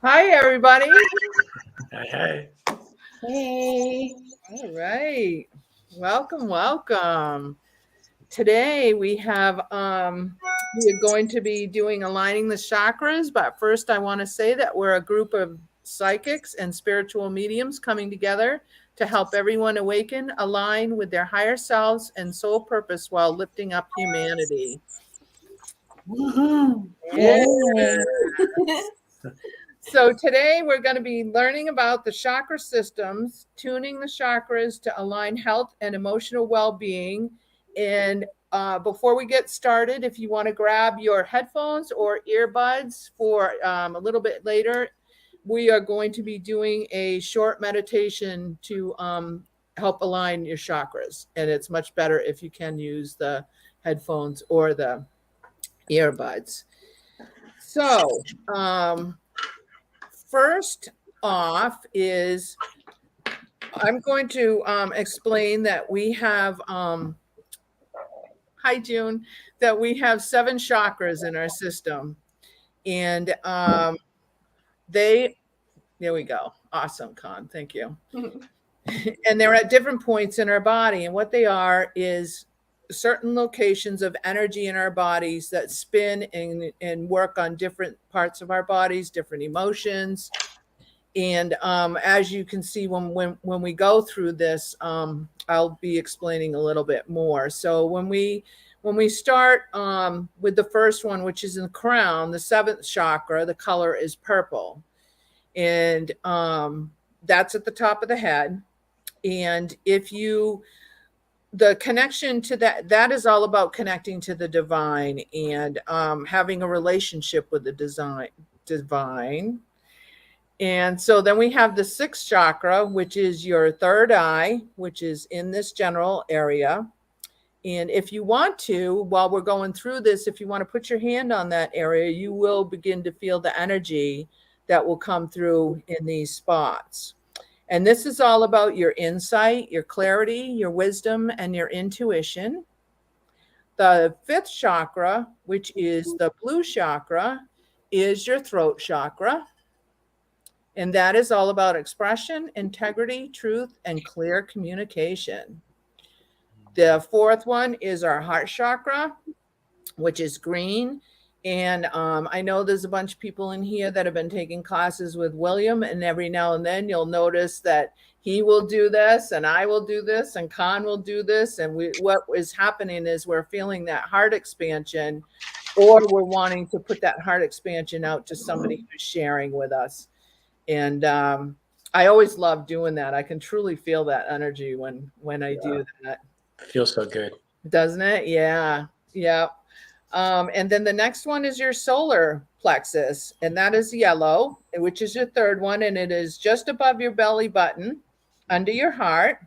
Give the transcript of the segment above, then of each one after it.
Hi, everybody. Hey. Hey. All right. Welcome. Today we have we are going to be doing aligning the chakras, but first I want to say that we're a group of psychics and spiritual mediums coming together to help everyone awaken, align with their higher selves and soul purpose while lifting up humanity. Woohoo. Yeah. Yay. So today we're going to be learning about the chakra systems, tuning the chakras to align health and emotional well-being. And before we get started, if you want to grab your headphones or earbuds for a little bit later, we are going to be doing a short meditation to help align your chakras. And it's much better if you can use the headphones or the earbuds. So, first off is I'm going to explain that we have, hi June, that we have 7 chakras in our system. And there we go. Awesome, Con. Thank you. And they're at different points in our body. And what they are is certain locations of energy in our bodies that spin and work on different parts of our bodies, different emotions. And as you can see, when we go through this, I'll be explaining a little bit more. So when we start with the first one, which is in the crown, the 7th chakra, the color is purple. And that's at the top of the head. And the connection to that is all about connecting to the divine and having a relationship with the divine. And so then we have the 6th chakra, which is your third eye, which is in this general area. And if you want to, while we're going through this, if you want to put your hand on that area, you will begin to feel the energy that will come through in these spots. And this is all about your insight, your clarity, your wisdom, and your intuition. The 5th chakra, which is the blue chakra, is your throat chakra. And that is all about expression, integrity, truth, and clear communication. The 4th one is our heart chakra, which is green. And I know there's a bunch of people in here that have been taking classes with William, and every now and then you'll notice that he will do this and I will do this and Con will do this. And what is happening is we're feeling that heart expansion, or we're wanting to put that heart expansion out to somebody who's sharing with us. And I always love doing that. I can truly feel that energy when I do that. It feels so good. Doesn't it? Yeah. And then the next one is your solar plexus, and that is yellow, which is your 3rd one, and it is just above your belly button, under your heart.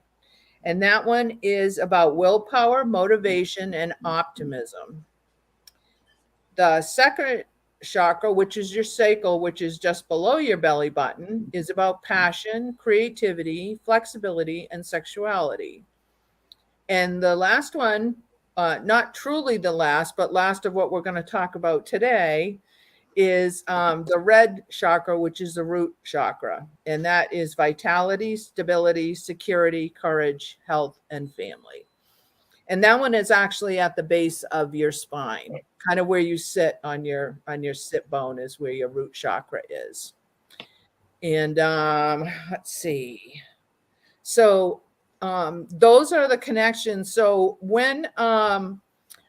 And that one is about willpower, motivation, and optimism. The 2nd chakra, which is your sacral, which is just below your belly button, is about passion, creativity, flexibility, and sexuality. And the last one, not truly the last, but last of what we're going to talk about today, is the red chakra, which is the root chakra. And that is vitality, stability, security, courage, health, and family. And that one is actually at the base of your spine, kind of where you sit on your sit bone is where your root chakra is. And let's see. So those are the connections. So when our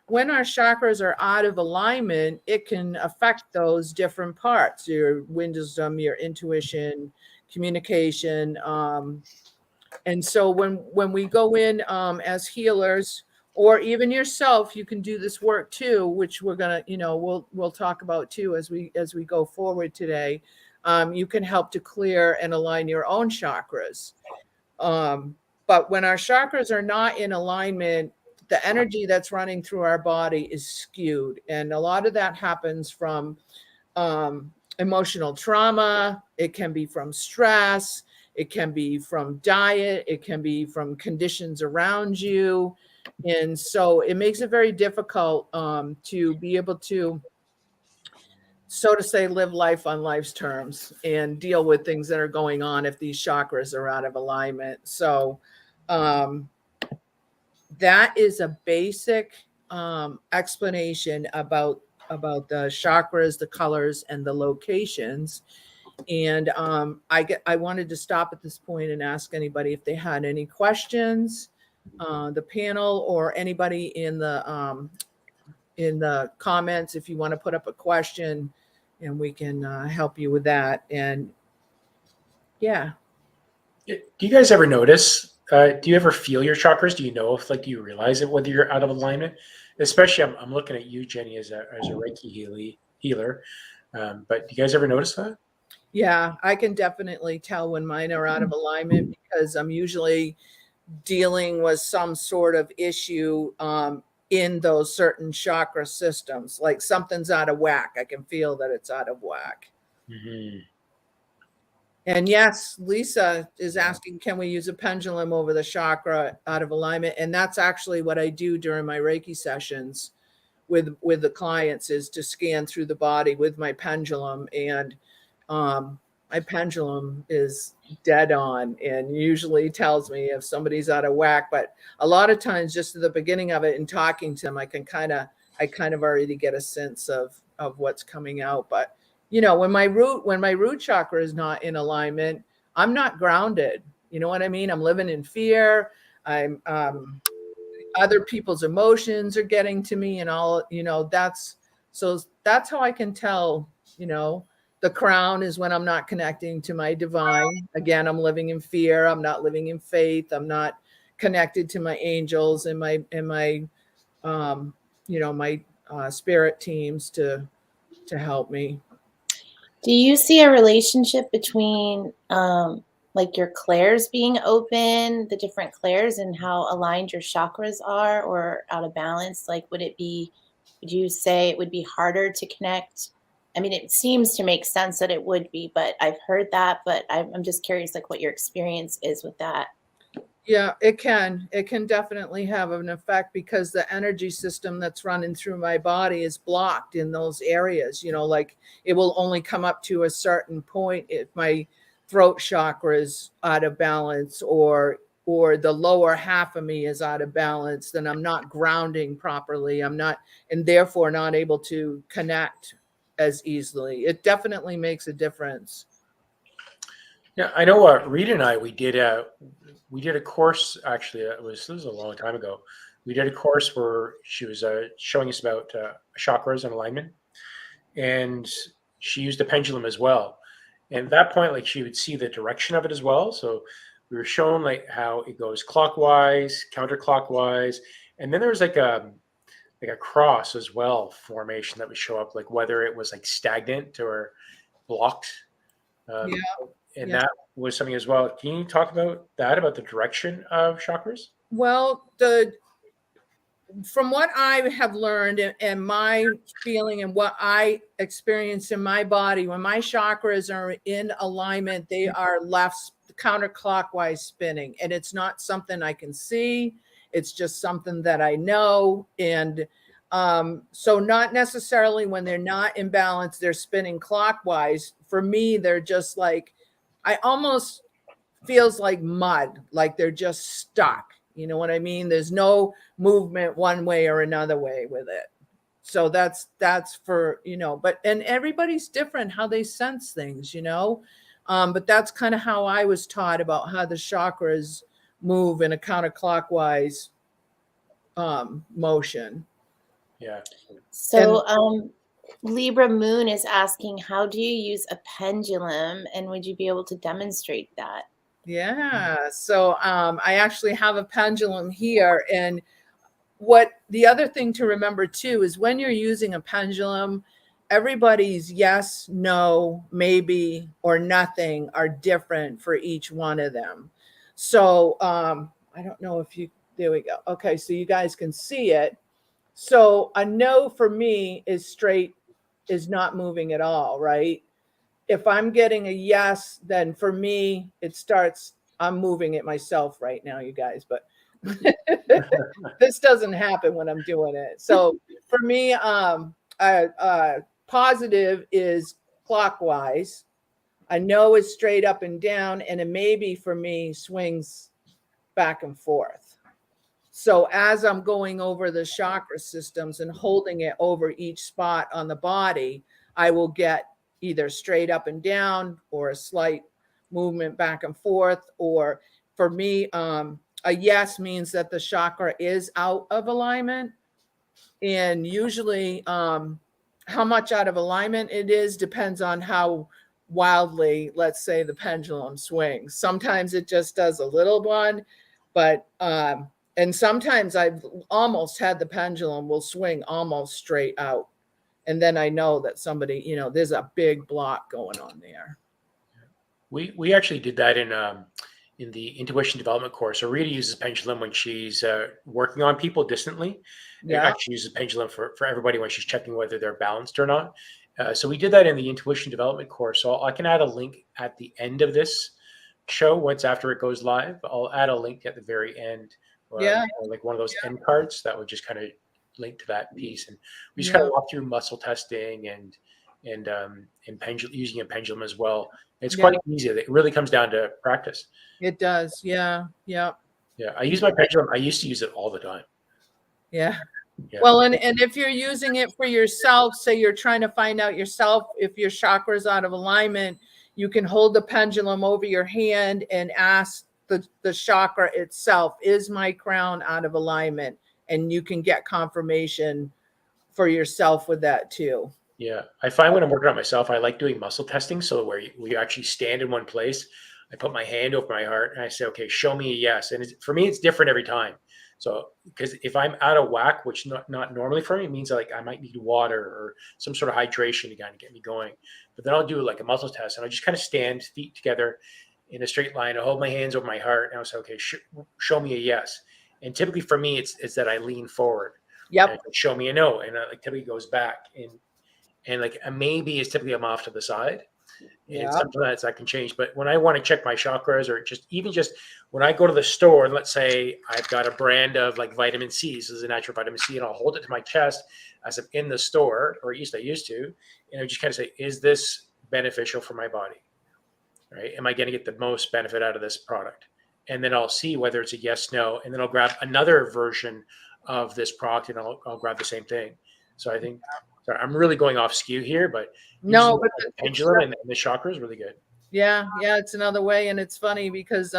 chakras are out of alignment, it can affect those different parts, your wisdom, your intuition, communication. And so when we go in as healers, or even yourself, you can do this work too, which we're gonna, we'll talk about too as we go forward today. You can help to clear and align your own chakras. But when our chakras are not in alignment, the energy that's running through our body is skewed, and a lot of that happens from emotional trauma. It can be from stress. It can be from diet. It can be from conditions around you. And so it makes it very difficult to be able to so to say, live life on life's terms and deal with things that are going on if these chakras are out of alignment. So that is a basic explanation about the chakras, the colors, and the locations. And I wanted to stop at this point and ask anybody if they had any questions, the panel or anybody in the comments, if you want to put up a question, and we can help you with that. And yeah. Do you guys ever notice? Do you ever feel your chakras? Do you know if, like, do you realize it whether you're out of alignment? Especially, I'm looking at you, Jenny, as a Reiki healer. But do you guys ever notice that? Yeah, I can definitely tell when mine are out of alignment because I'm usually dealing with some sort of issue in those certain chakra systems. Like something's out of whack. I can feel that it's out of whack. Mm-hmm. And yes, Lisa is asking, can we use a pendulum over the chakra out of alignment? And that's actually what I do during my Reiki sessions with the clients, is to scan through the body with my pendulum. And my pendulum is dead on and usually tells me if somebody's out of whack. But a lot of times, just at the beginning of it and talking to them, I kind of already get a sense of what's coming out. But you know, when my root chakra is not in alignment, I'm not grounded. You know what I mean? I'm living in fear. I'm other people's emotions are getting to me, and all, you know, that's how I can tell, you know, the crown is when I'm not connecting to my divine. Again, I'm living in fear. I'm not living in faith. I'm not connected to my angels and my you know, my spirit teams to help me. Do you see a relationship between like your clairs being open, the different clairs, and how aligned your chakras are or out of balance? Like, would you say it would be harder to connect? I mean, it seems to make sense that it would be, but I've heard that, but I'm just curious, like, what your experience is with that. Yeah, it can definitely have an effect because the energy system that's running through my body is blocked in those areas. You know, like it will only come up to a certain point if my throat chakra is out of balance, or the lower half of me is out of balance, then I'm not grounding properly. I'm not, and therefore not able to connect as easily. It definitely makes a difference. Yeah, I know. Rita and I, we did a course. Actually, this was a long time ago. We did a course where she was showing us about chakras and alignment, and she used a pendulum as well. And at that point, like, she would see the direction of it as well. So we were shown like how it goes clockwise, counterclockwise, and then there was like a cross as well formation that would show up, like whether it was like stagnant or blocked. Um, Yeah. and Yeah. that was something as well. Can you talk about that, about the direction of chakras? Well, from what I have learned and my feeling and what I experience in my body, when my chakras are in alignment, they are left counterclockwise spinning. And it's not something I can see. It's just something that I know. And so not necessarily when they're not in balance, they're spinning clockwise. For me, they're just like, I almost feels like mud, like they're just stuck. You know what I mean? There's no movement one way or another way with it. So that's for, you know, but, and everybody's different how they sense things, you know. But that's kind of how I was taught about how the chakras move in a counterclockwise motion. Yeah. So Libra Moon is asking, how do you use a pendulum, and would you be able to demonstrate that? Yeah. So I actually have a pendulum here. And what the other thing to remember too is when you're using a pendulum, everybody's yes, no, maybe, or nothing are different for each one of them. So I don't know if you, there we go. Okay, so you guys can see it. So a no for me is straight, is not moving at all, right? If I'm getting a yes, then for me, it starts, I'm moving it myself right now, you guys, but this doesn't happen when I'm doing it. So for me, positive is clockwise. A no is straight up and down, and a maybe for me swings back and forth. So as I'm going over the chakra systems and holding it over each spot on the body, I will get either straight up and down or a slight movement back and forth. Or for me, a yes means that the chakra is out of alignment. And usually how much out of alignment it is depends on how wildly, let's say, the pendulum swings. Sometimes it just does a little one, but and sometimes I've almost had the pendulum will swing almost straight out. And then I know that somebody, you know, there's a big block going on there. We actually did that in the intuition development course. So Rita uses pendulum when she's working on people distantly. Yeah. Actually uses pendulum for everybody when she's checking whether they're balanced or not. So we did that in the intuition development course. So I can add a link at the end of this show. Once after it goes live, I'll add a link at the very end. Or like one of those end cards that would just kind of link to that piece. And we just kind of walk through muscle testing and pendulum, using a pendulum as well. It's quite easy. It really comes down to practice. It does. Yeah. I use my pendulum. I used to use it all the time. Yeah. Well, and if you're using it for yourself, say you're trying to find out yourself if your chakra is out of alignment, you can hold the pendulum over your hand and ask the chakra itself, is my crown out of alignment? And you can get confirmation for yourself with that too. Yeah, I find when I'm working on myself, I like doing muscle testing. So where we actually stand in one place, I put my hand over my heart and I say, okay, show me a yes. And for me, it's different every time. So, because if I'm out of whack, which not normally for me, it means like I might need water or some sort of hydration to kind of get me going. But then I'll do like a muscle test and I'll just kind of stand feet together in a straight line. I hold my hands over my heart and I'll say, okay, show me a yes. And typically for me, it's that I lean forward. Yep. Show me a no. And it typically goes back. And like a maybe is typically I'm off to the side. And sometimes I can change. But when I want to check my chakras or just when I go to the store and let's say I've got a brand of like vitamin C, this is a natural vitamin C, and I'll hold it to my chest as I'm in the store, or at least I used to, and I just kind of say, is this beneficial for my body? Right? Am I going to get the most benefit out of this product? And then I'll see whether it's a yes, no, and then I'll grab another version of this product and I'll grab the same thing. So I think I'm really going off skew here, but no, but the pendulum and the chakra is really good. Yeah, it's another way, and it's funny because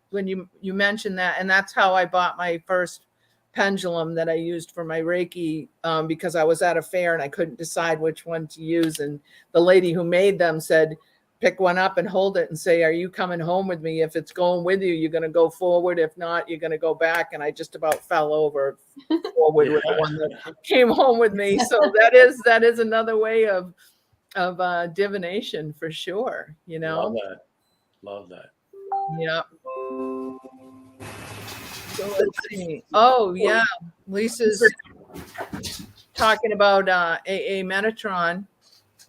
when you mentioned that, and that's how I bought my first pendulum that I used for my Reiki, because I was at a fair and I couldn't decide which one to use, and the lady who made them said, pick one up and hold it and say, are you coming home with me? If it's going with you, you're going to go forward. If not, you're going to go back. And I just about fell over forward with the one that came home with me. So that is another way of divination for sure. You know, love that. Yeah. So let's see. Oh yeah, Lisa's talking about AA Metatron.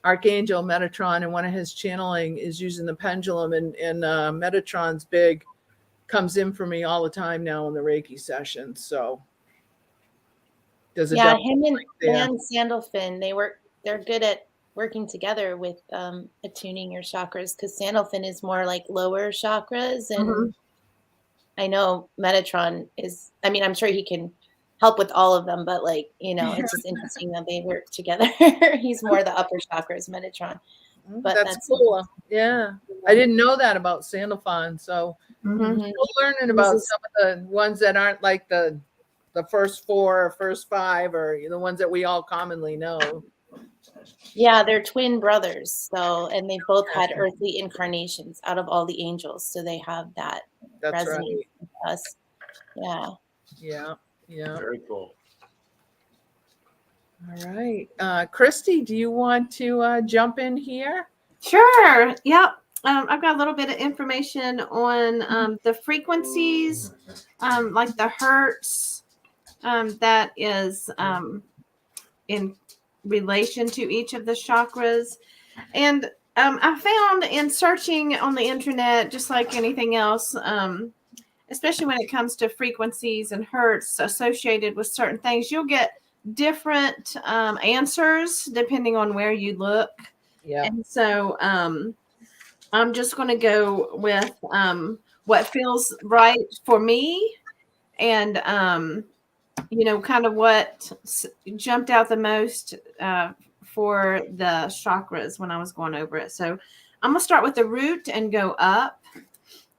Archangel Metatron, and one of his channeling is using the pendulum, and Metatron's big, comes in for me all the time now in the Reiki sessions. So does him and Dan Sandalphon, they're good at working together with attuning your chakras, because Sandalphon is more like lower chakras, and I know Metatron is, I mean, I'm sure he can help with all of them, but like, you know, it's just interesting that they work together. He's more the upper chakras, Metatron. But that's cool. Yeah. I didn't know that about Sandalphon. So still learning about some of the ones that aren't like the first four or first five, or the ones that we all commonly know. Yeah, they're twin brothers. So, and they both had earthly incarnations out of all the angels. So they have that resonance with us. Yeah. Very cool. All right. Kristie, do you want to jump in here? Sure. Yep. I've got a little bit of information on the frequencies, like the hertz, that is in relation to each of the chakras. And I found in searching on the internet, just like anything else, especially when it comes to frequencies and hertz associated with certain things, you'll get different answers depending on where you look. Yeah. And so I'm just going to go with what feels right for me, and kind of what jumped out the most for the chakras when I was going over it. So I'm going to start with the root and go up.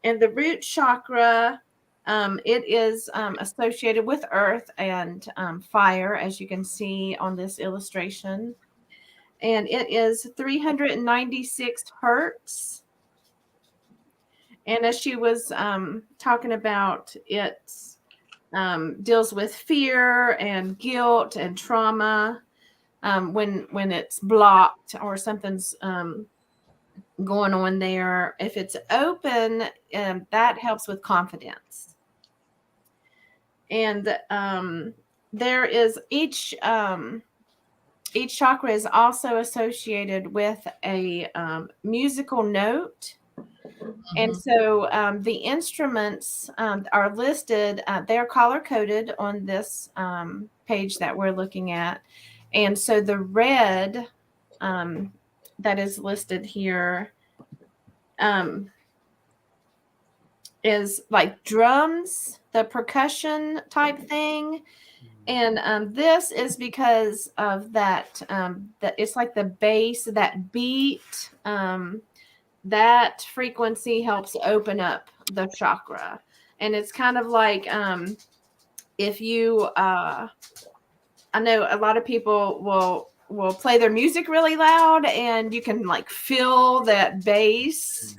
And the root chakra, it is associated with earth and fire, as you can see on this illustration. And it is 396 hertz. And as she was talking about, it deals with fear and guilt and trauma when it's blocked or something's going on there. If it's open, that helps with confidence. And there is each chakra is also associated with a musical note. And so the instruments are listed. They're color coded on this page that we're looking at. And so the red that is listed here is like drums, the percussion type thing. And this is because of that it's like the bass, that beat, that frequency helps open up the chakra. And it's kind of like if you I know a lot of people will play their music really loud, and you can like feel that bass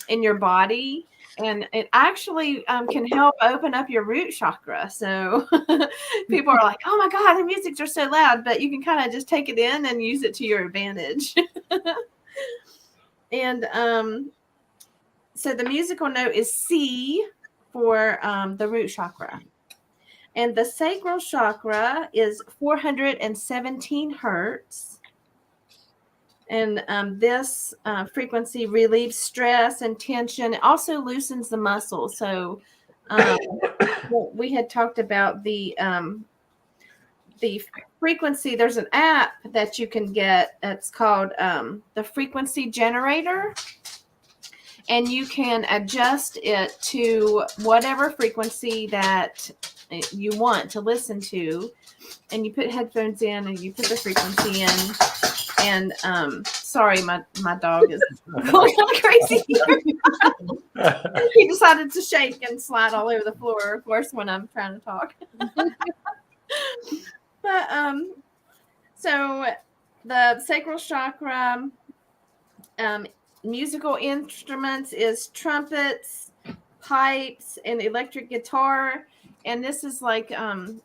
in your body, and it actually can help open up your root chakra. So people are like, oh my God, the musics are so loud, but you can kind of just take it in and use it to your advantage. And so the musical note is C for the root chakra. And the sacral chakra is 417 hertz. And this frequency relieves stress and tension. It also loosens the muscles. So we had talked about the frequency. There's an app that you can get. It's called the Frequency Generator. And you can adjust it to whatever frequency that you want to listen to. And you put headphones in and you put the frequency in. And sorry, my dog is going crazy. He decided to shake and slide all over the floor, of course, when I'm trying to talk. But so the sacral chakra, musical instruments is trumpets, pipes, and electric guitar. And this is like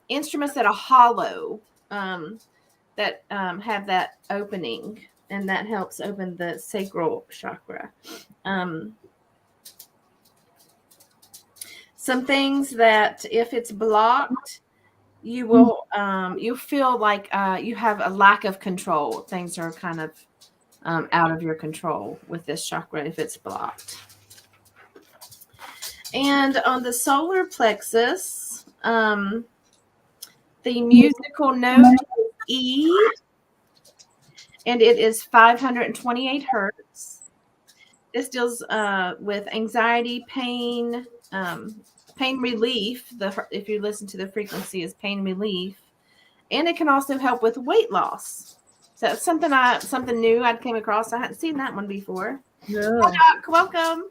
instruments that are hollow, that have that opening, and that helps open the sacral chakra. Some things that if it's blocked, you will you feel like you have a lack of control. Things are kind of out of your control with this chakra if it's blocked. And on the solar plexus, the musical note is E, and it is 528 hertz. This deals with anxiety, pain, pain relief. If you listen to the frequency, is pain relief, and it can also help with weight loss. So it's something new I came across. I hadn't seen that one before. No. Hi, Doc. Welcome.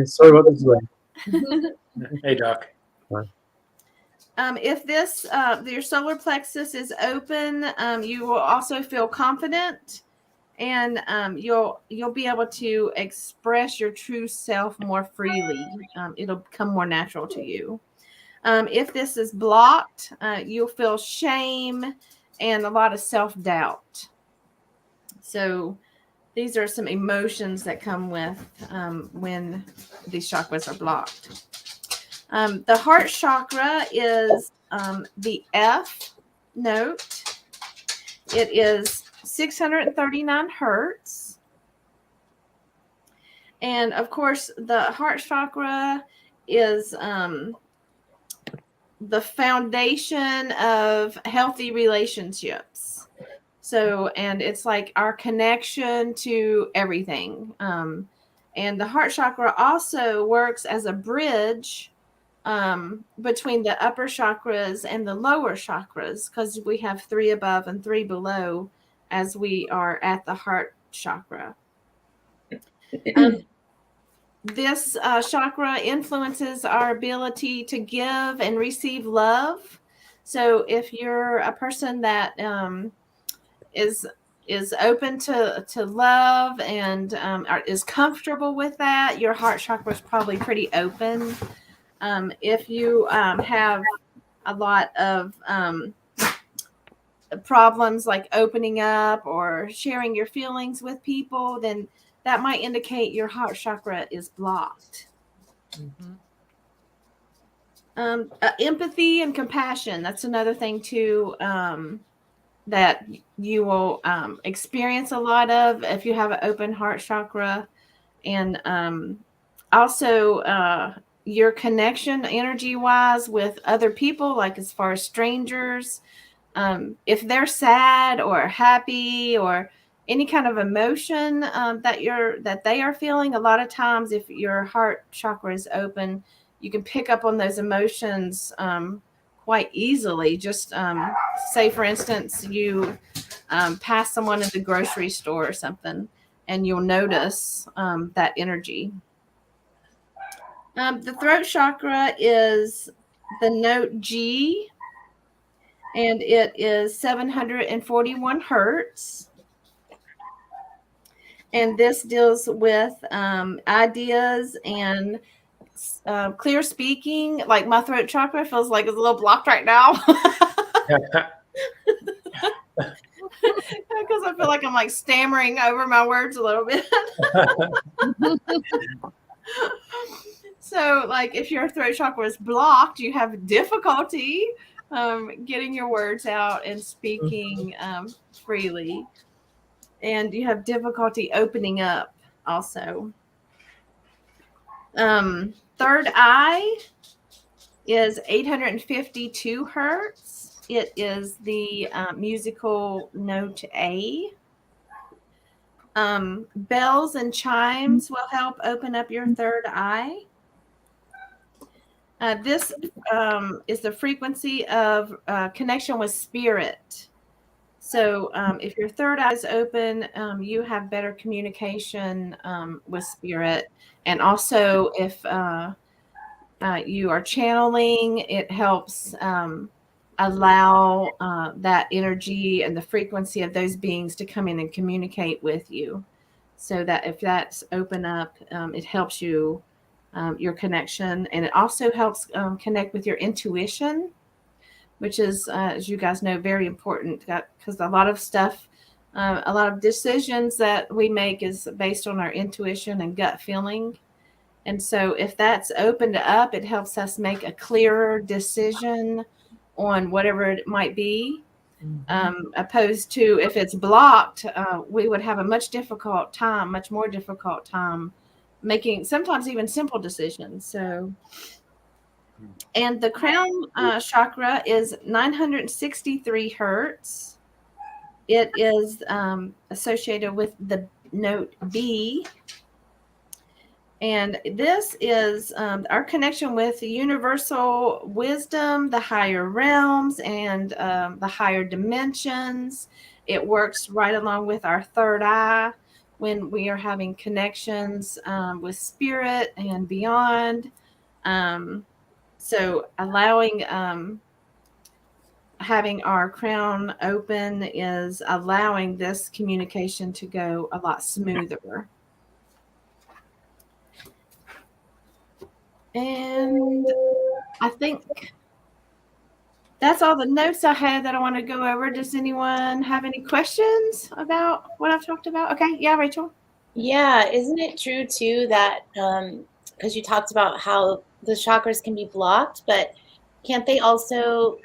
Sorry about this delay. Hey, Doc. If this your solar plexus is open, you will also feel confident, and you'll be able to express your true self more freely. It'll become more natural to you. If this is blocked, you'll feel shame and a lot of self-doubt. So these are some emotions that come with when these chakras are blocked. The heart chakra is the F note. It is 639 hertz. And of course, the heart chakra is the foundation of healthy relationships. So, and it's like our connection to everything. And the heart chakra also works as a bridge between the upper chakras and the lower chakras, because we have 3 above and 3 below as we are at the heart chakra. This chakra influences our ability to give and receive love. So if you're a person that is open to love and is comfortable with that, your heart chakra is probably pretty open. If you have a lot of problems like opening up or sharing your feelings with people, then that might indicate your heart chakra is blocked. Empathy and compassion, that's another thing too, that you will experience a lot of if you have an open heart chakra. And also your connection energy wise with other people, like as far as strangers, if they're sad or happy or any kind of emotion that they are feeling, a lot of times if your heart chakra is open, you can pick up on those emotions quite easily. Just say, for instance, you pass someone at the grocery store or something, and you'll notice that energy. The throat chakra is the note G, and it is 741 hertz. And this deals with ideas and clear speaking. Like my throat chakra feels like it's a little blocked right now. Because I feel like I'm like stammering over my words a little bit. So like if your throat chakra is blocked, you have difficulty getting your words out and speaking freely. And you have difficulty opening up also. Third eye is 852 hertz. It is the musical note A. Bells and chimes will help open up your third eye. This is the frequency of connection with spirit. So if your third eye is open, you have better communication with spirit. And also if you are channeling, it helps allow that energy and the frequency of those beings to come in and communicate with you. So that if that's open up, it helps you, your connection. And it also helps connect with your intuition, which is, as you guys know, very important, because a lot of stuff, a lot of decisions that we make is based on our intuition and gut feeling. And so if that's opened up, it helps us make a clearer decision on whatever it might be, opposed to if it's blocked, we would have a much more difficult time making sometimes even simple decisions. So, and the crown chakra is 963 hertz. It is associated with the note B. And this is our connection with the universal wisdom, the higher realms, and the higher dimensions. It works right along with our third eye when we are having connections with spirit and beyond. So allowing having our crown open is allowing this communication to go a lot smoother. And I think that's all the notes I had that I want to go over. Does anyone have any questions about what I've talked about? Okay. Yeah, Rachel. Yeah, isn't it true too that because you talked about how the chakras can be blocked, but can't they also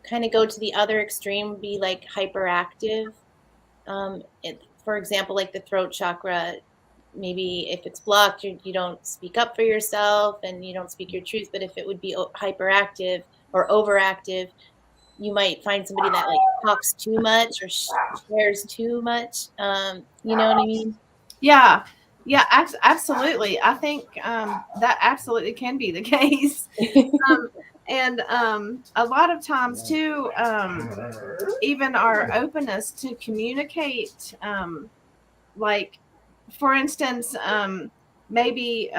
kind of go to the other extreme, be like hyperactive? For example, like the throat chakra, maybe if it's blocked, you don't speak up for yourself and you don't speak your truth. But if it would be hyperactive, or overactive. You might find somebody that like talks too much or shares too much. You know what I mean? Yeah. Yeah, absolutely. I think that absolutely can be the case. And a lot of times too, even our openness to communicate, like for instance, maybe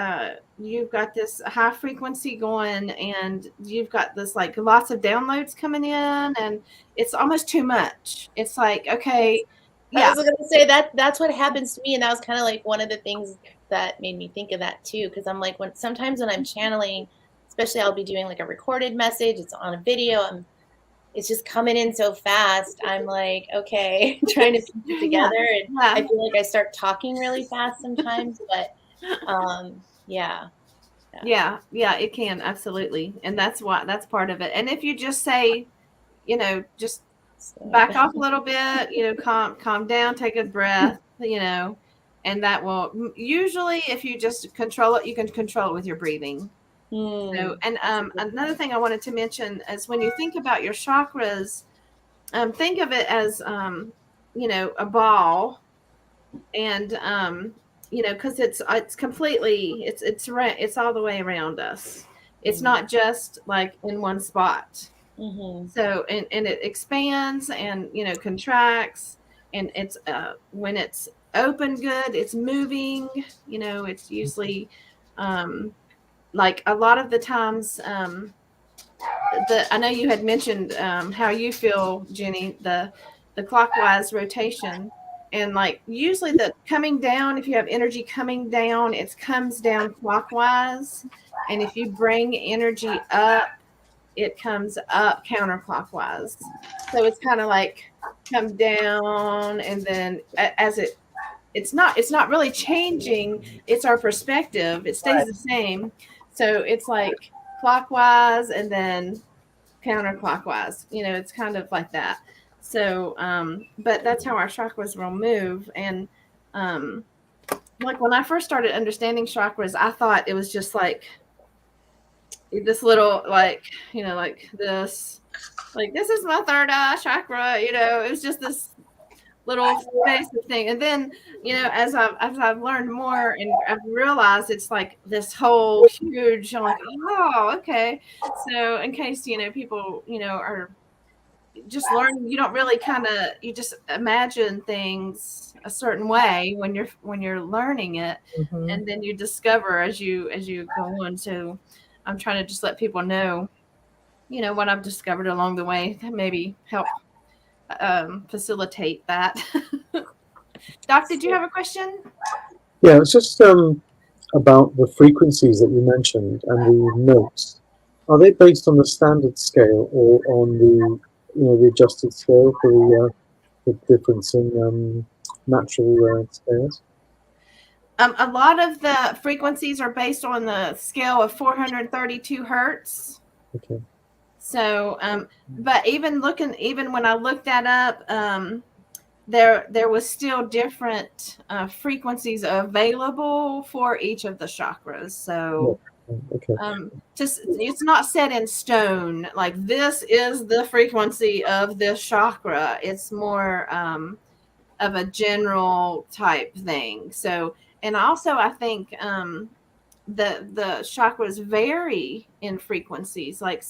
you've got this high frequency going and you've got this like lots of downloads coming in and it's almost too much. It's like, okay, I yeah. was going to say that's what happens to me. And that was kind of like one of the things that made me think of that too. Cause I'm like, sometimes when I'm channeling, especially I'll be doing like a recorded message, it's on a video, it's just coming in so fast. I'm like, okay, trying to piece it together. And Yeah. I feel like I start talking really fast sometimes, but yeah, it can, absolutely. And that's part of it. And if you just say, just back off a little bit, calm down, take a breath, and that will usually, if you just control it, you can control it with your breathing. So, and another thing I wanted to mention is when you think about your chakras, think of it as a ball, and because it's completely it's all the way around us. It's not just like in one spot. So and it expands and contracts, and it's when it's open good, it's moving. It's usually like a lot of the times. I know you had mentioned how you feel, Jenny, the clockwise rotation, and like usually the coming down. If you have energy coming down, it comes down clockwise, and if you bring energy up, it comes up counterclockwise. So it's kind of like come down, and then as it's not really changing. It's our perspective. It stays the same. So it's like clockwise and then counterclockwise. It's kind of like that. So, but that's how our chakras will move. And like when I first started understanding chakras, I thought it was just like this little, like this, like this is my third eye chakra. It was just this little basic thing. And then, as I've learned more and I've realized it's like this whole huge, I'm like, oh, okay. So in case, people, are just learning, you don't really you just imagine things a certain way when you're learning it. And then you discover as you go on. So I'm trying to just let people know, what I've discovered along the way that maybe help facilitate that. Doc, did you have a question? Yeah, it's just about the frequencies that you mentioned and the notes. Are they based on the standard scale or on the the adjusted scale for the difference in natural scales? A lot of the frequencies are based on the scale of 432 hertz. Okay. So, but even when I looked that up, there was still different frequencies available for each of the chakras. So, okay. It's not set in stone. Like this is the frequency of this chakra. It's more of a general type thing. So, and also I think the chakras vary in frequencies. Like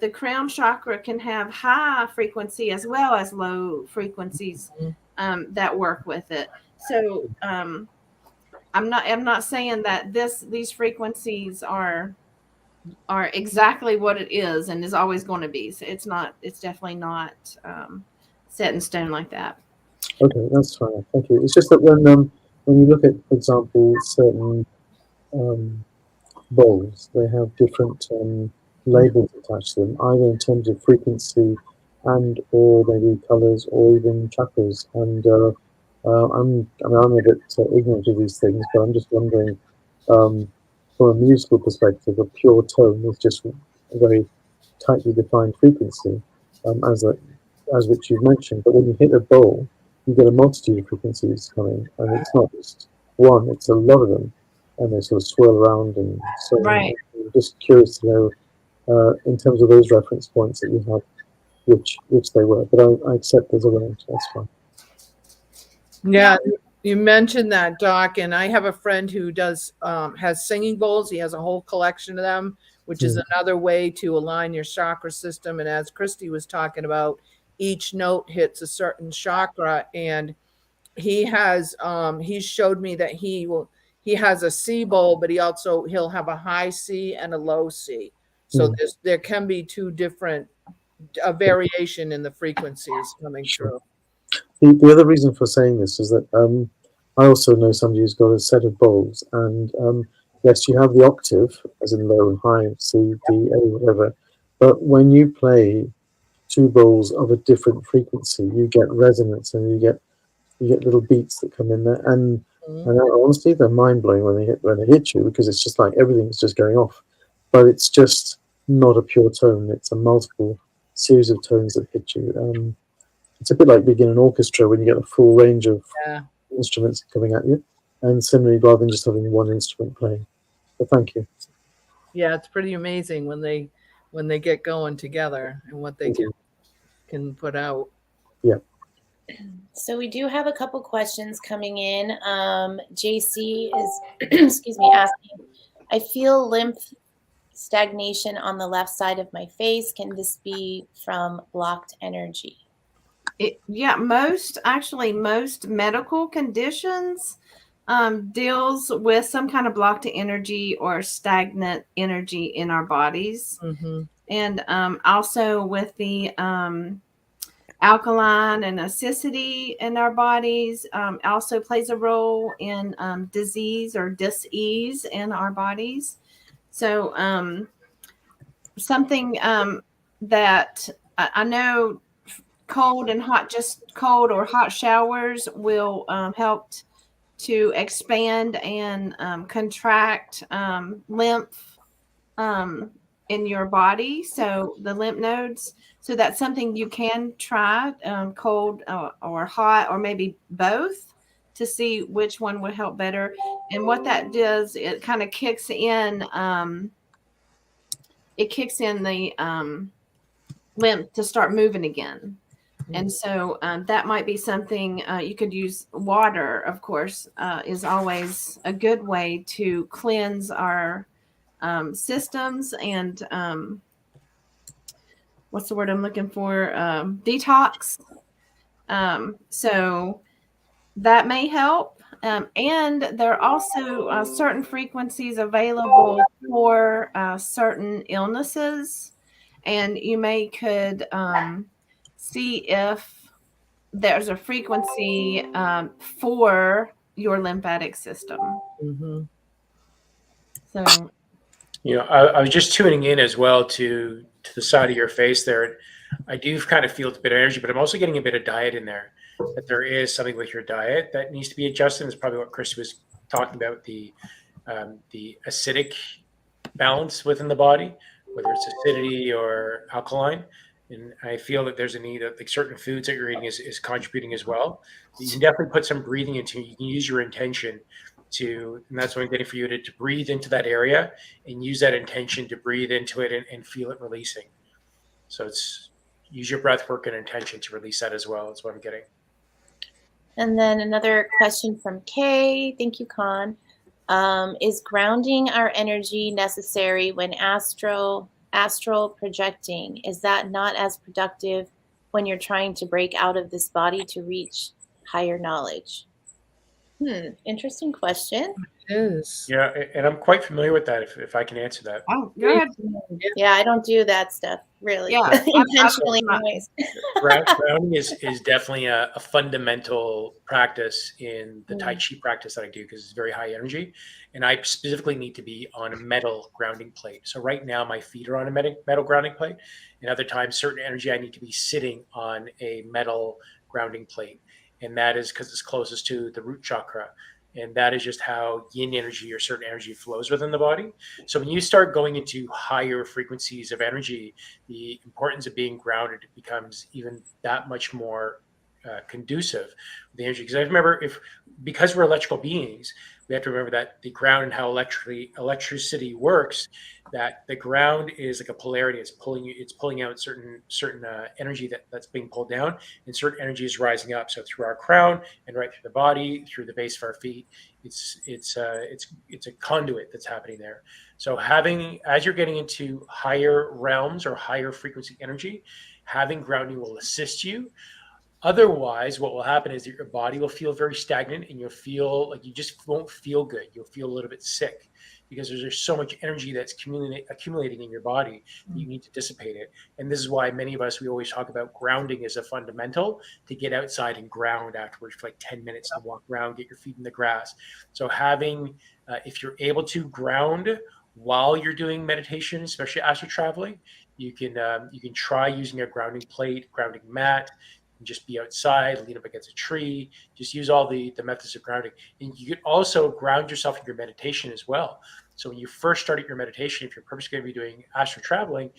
the crown chakra can have high frequency as well as low frequencies that work with it. So I'm not saying that these frequencies are exactly what it is and is always going to be. So it's definitely not set in stone like that. Okay, that's fine. Thank you. It's just that when you look at, for example, certain bowls, they have different labels attached to them, either in terms of frequency and or maybe colors or even chakras. And I'm a bit ignorant of these things, but I'm just wondering, from a musical perspective, a pure tone is just a very tightly defined frequency, as which you've mentioned. But when you hit a bowl, you get a multitude of frequencies coming, and it's not just one; it's a lot of them, and they sort of swirl around and so on. Right. I'm just curious to know in terms of those reference points that you had, which they were. But I accept there's a range. That's fine. Yeah, you mentioned that, Doc, and I have a friend who does has singing bowls. He has a whole collection of them, which is another way to align your chakra system. And as Kristie was talking about, each note hits a certain chakra, and he has he showed me that he has a C bowl, but he'll have a high C and a low C. So there can be two different variation in the frequencies coming through. The other reason for saying this is that I also know somebody who's got a set of bowls, and yes, you have the octave, as in low and high, C, D, A, whatever. But when you play two bowls of a different frequency, you get resonance, and you get little beats that come in there. And honestly, they're mind blowing when they hit you, because it's just like everything's just going off. But it's just not a pure tone; it's a multiple series of tones that hit you. It's a bit like being in an orchestra when you get a full range of instruments coming at you, and similarly, rather than just having one instrument playing. So thank you. Yeah, it's pretty amazing when they get going together and what they can put out. Yeah. So we do have a couple questions coming in. JC is, excuse me, asking, I feel lymph stagnation on the left side of my face. Can this be from blocked energy? Most medical conditions deals with some kind of blocked energy or stagnant energy in our bodies. And also with the alkaline and acidity in our bodies also plays a role in disease or dis-ease in our bodies. So something that I know cold and hot, just cold or hot showers will help to expand and contract lymph in your body. So the lymph nodes. So that's something you can try, cold or hot, or maybe both, to see which one would help better. And what that does, it kind of kicks in. It kicks in the lymph to start moving again. And so that might be something you could use. Water, of course, is always a good way to cleanse our systems and what's the word I'm looking for? Detox. So that may help. And there are also certain frequencies available for certain illnesses. And you could see if there's a frequency for your lymphatic system. So, I was just tuning in as well to the side of your face there. I do kind of feel a bit of energy, but I'm also getting a bit of diet in there. That there is something with your diet that needs to be adjusted. Is probably what Kristie was talking about, the acidic balance within the body, whether it's acidity or alkaline. And I feel that there's a need that like certain foods that you're eating is contributing as well. You can definitely put some breathing into it. You can use your intention and that's what I'm getting for you to breathe into that area and use that intention to breathe into it and feel it releasing. So use your breath work and intention to release that as well. That's what I'm getting. And then another question from Kay. Thank you, Con. Is grounding our energy necessary when astral projecting? Is that not as productive when you're trying to break out of this body to reach higher knowledge? Interesting question. It is. Yeah, and I'm quite familiar with that, if I can answer that. oh, go ahead. Yeah, I don't do that stuff really. Yeah. Intentionally anyways. Grounding is definitely a fundamental practice in the Tai Chi practice that I do, because it's very high energy. And I specifically need to be on a metal grounding plate. So right now my feet are on a metal grounding plate. And other times, certain energy, I need to be sitting on a metal grounding plate. And that is because it's closest to the root chakra. And that is just how yin energy or certain energy flows within the body. So when you start going into higher frequencies of energy, the importance of being grounded becomes even that much more conducive with the energy. Because I remember because we're electrical beings, we have to remember that the ground and how electricity works, that the ground is like a polarity. It's pulling out certain energy that's being pulled down, and certain energy is rising up. So through our crown and right through the body, through the base of our feet, it's a conduit that's happening there. So as you're getting into higher realms or higher frequency energy, having grounding will assist you. Otherwise, what will happen is that your body will feel very stagnant, and you'll feel like you just won't feel good. You'll feel a little bit sick because there's so much energy that's accumulating in your body that you need to dissipate it. And this is why many of us, we always talk about grounding as a fundamental, to get outside and ground afterwards for like 10 minutes and walk around, get your feet in the grass. So if you're able to ground while you're doing meditation, especially astral traveling, you can try using a grounding plate, grounding mat. Just be outside, lean up against a tree, just use all the methods of grounding. And you can also ground yourself in your meditation as well. So when you first start your meditation, if you're purposely going to be doing astral traveling,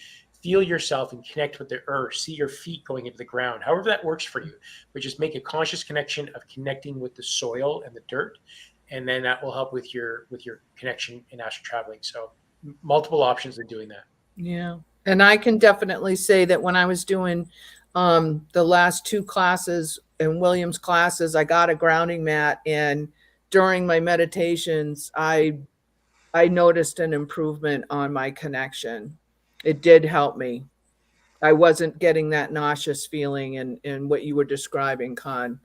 feel yourself and connect with the earth, see your feet going into the ground, however that works for you, but just make a conscious connection of connecting with the soil and the dirt. And then that will help with your connection in astral traveling. So multiple options in doing that. Yeah. And I can definitely say that when I was doing the last 2 classes in William's classes, I got a grounding mat, and during my meditations, I noticed an improvement on my connection. It did help me. I wasn't getting that nauseous feeling and what you were describing, Con.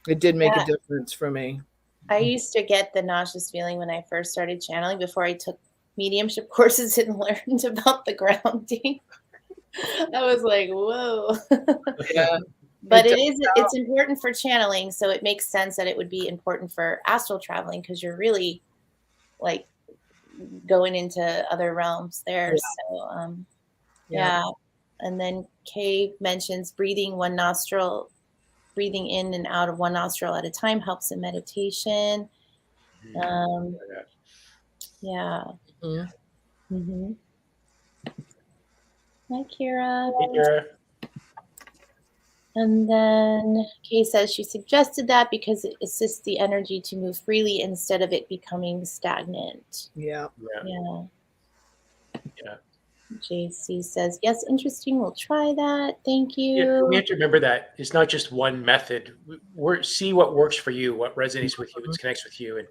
It did make a difference for me. I used to get the nauseous feeling when I first started channeling before I took mediumship courses and learned about the grounding. I was like, whoa. Yeah. But it's important for channeling, so it makes sense that it would be important for astral traveling, because you're really like going into other realms there. Yeah. So yeah. And then Kay mentions breathing in and out of one nostril at a time helps in meditation. Yeah. Mm-hmm. Hi, Kira. Hey, Kira. And then Kay says she suggested that because it assists the energy to move freely instead of it becoming stagnant. Yeah. JC says, yes, interesting. We'll try that. Thank you. Yeah, we have to remember that it's not just one method. See what works for you, what resonates with you, what connects with you. And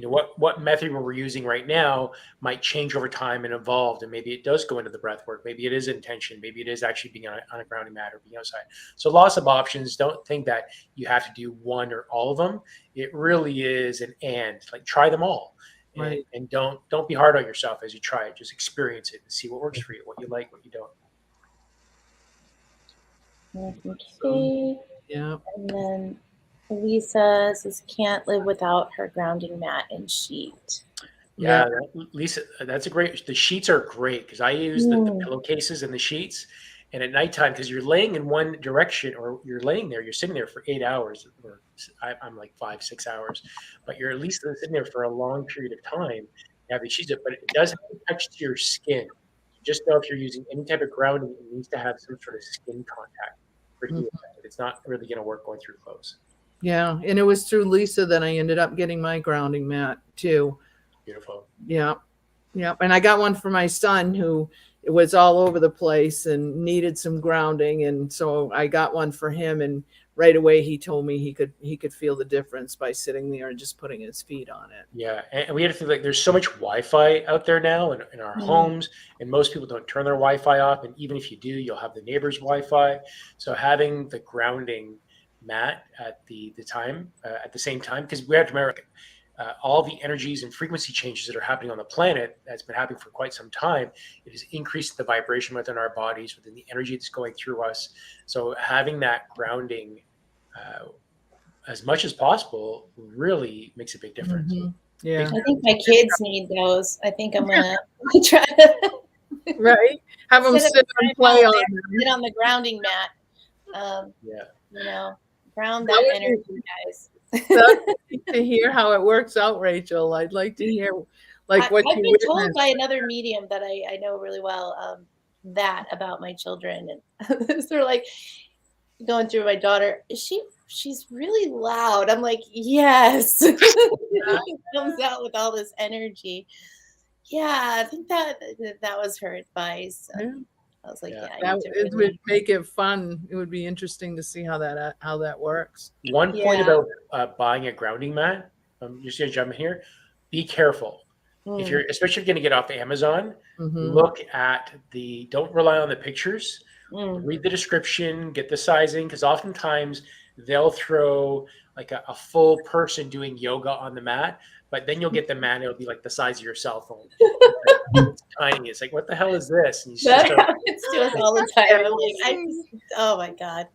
what method we're using right now might change over time and evolve. And maybe it does go into the breath work. Maybe it is intention. Maybe it is actually being on a grounding mat or being outside. So lots of options. Don't think that you have to do one or all of them. It really is try them all. Right. And don't be hard on yourself as you try it. Just experience it and see what works for you, what you like, what you don't. Okay. Yeah. And then Lisa says can't live without her grounding mat and sheet. Yeah, Lisa, that's the sheets are great because I use the pillowcases and the sheets. And at nighttime, because you're laying in one direction, or you're sitting there for 8 hours, or I'm like 5-6 hours, but you're at least sitting there for a long period of time. You have the sheets, but it doesn't touch to your skin. Just know if you're using any type of grounding, it needs to have some sort of skin contact for healing. It's not really going to work going through clothes. Yeah, and it was through Lisa that I ended up getting my grounding mat too. Beautiful. Yeah. And I got one for my son who was all over the place and needed some grounding, and so I got one for him. And right away he told me he could feel the difference by sitting there and just putting his feet on it. Yeah, and we had to feel like there's so much Wi-Fi out there now in our homes, and most people don't turn their Wi-Fi off. And even if you do, you'll have the neighbor's Wi-Fi. So having the grounding mat at the same time, because we have to remember all the energies and frequency changes that are happening on the planet, that's been happening for quite some time. It has increased the vibration within our bodies, within the energy that's going through us. So having that grounding as much as possible really makes a big difference. Yeah, I think my kids need those. I think I'm gonna try to right. Have them sit and play on them. Sit on the grounding mat. Ground that energy, guys. I'd like to hear how it works out, Rachel. I'd like to hear what I've you been witnessed. told by another medium that I know really well that about my children, and they're like going through my daughter. Is she she's really loud. I'm like, yes. It comes out with all this energy. Yeah, I think that was her advice. Yeah. I was like, Yeah. yeah, I That need to it really. would make it fun. It would be interesting to see how that works. One point Yeah. about buying a grounding mat, just gonna jump in here. Be careful if you're, especially if you're going to get off Amazon. Mhm. Look at don't rely on the pictures. Mm. Read the description, get the sizing, because oftentimes they'll throw like a full person doing yoga on the mat, but then you'll get the mat, it'll be like the size of your cell phone. It's tiny. It's like, what the hell is this? And you That just start, happens to us all the time. I'm like, oh my God.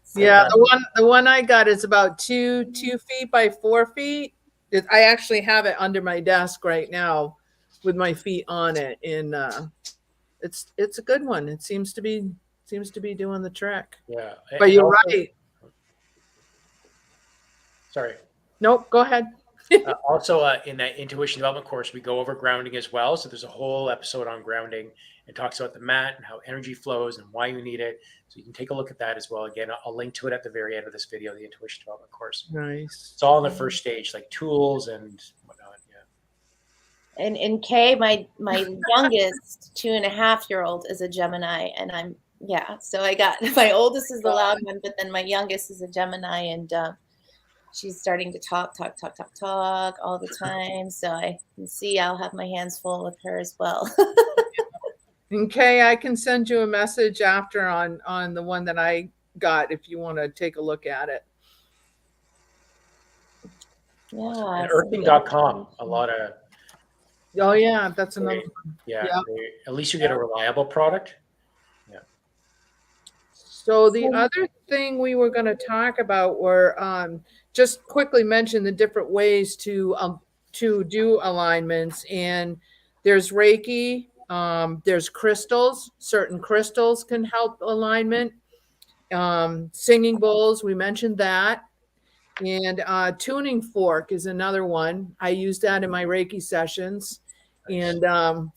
So Yeah, funny. the one I got is about 2 feet by 4 feet. I actually have it under my desk right now with my feet on it, and it's a good one. It seems to be doing the trick. yeah. But And you're also- right. Sorry. Nope, go ahead. Also, in that intuition development course, we go over grounding as well. So there's a whole episode on grounding and talks about the mat and how energy flows and why you need it. So you can take a look at that as well. Again, I'll link to it at the very end of this video, the intuition development course. Nice. It's all in the first stage, like tools and whatnot. Yeah. And Kay, my youngest 2.5-year-old is a Gemini, and so I got my oldest is the loud one, but then my youngest is a Gemini, and she's starting to talk all the time. So I can see I'll have my hands full with her as well. And Kay, I can send you a message after on the one that I got if you want to take a look at it. Yeah. And earthing.com, a lot of, Oh yeah, that's another one. yeah. Yeah. At least you get a reliable product. So the other thing we were going to talk about were just quickly mention the different ways to do alignments. And there's Reiki, there's crystals. Certain crystals can help alignment. Singing bowls, we mentioned that. And tuning fork is another one. I use that in my Reiki sessions. And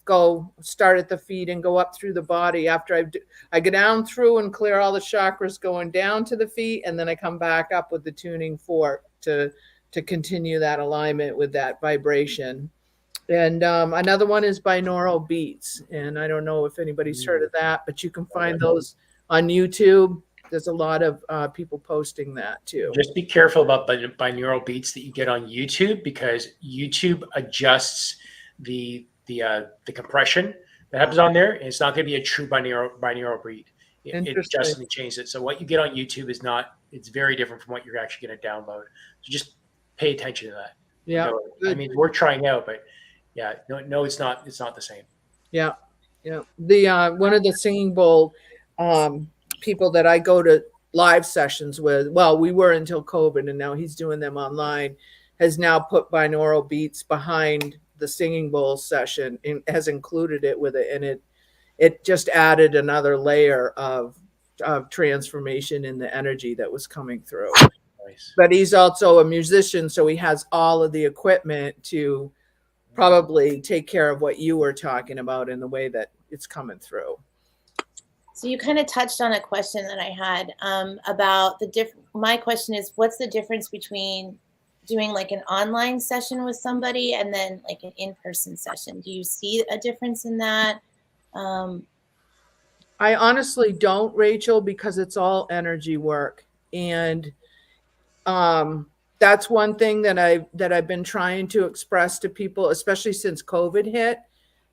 go start at the feet and go up through the body. After I go down through and clear all the chakras going down to the feet, and then I come back up with the tuning fork to continue that alignment with that vibration. And another one is binaural beats, and I don't know if anybody's heard of that, but you can find those on YouTube. There's a lot of people posting that too. Just be careful about binaural beats that you get on YouTube, because YouTube adjusts the compression that happens on there, and it's not going to be a true binaural beat. It adjusts and changes it. So what you get on YouTube is not. It's very different from what you're actually going to download. So just pay attention to that. Yeah, I mean, we're trying out, but yeah, no, it's not. It's not the same. Yeah. The one of the singing bowl people that I go to live sessions with. Well, we were until COVID, and now he's doing them online. Has now put binaural beats behind the singing bowl session and has included it with it, and it just added another layer of transformation in the energy that was coming through. Nice. But he's also a musician, so he has all of the equipment to probably take care of what you were talking about in the way that it's coming through. So you kind of touched on a question that I had about my question is, what's the difference between doing like an online session with somebody and then like an in-person session? Do you see a difference in that? I honestly don't, Rachel, because it's all energy work. And that's one thing that I've been trying to express to people, especially since COVID hit,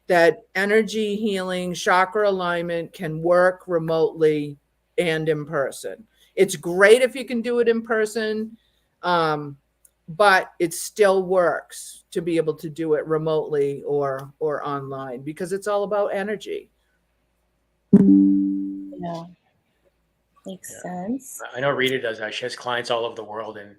that energy healing, chakra alignment can work remotely and in person. It's great if you can do it in person, but it still works to be able to do it remotely or online, because it's all about energy. Yeah, makes sense. I know Rita does that. She has clients all over the world, and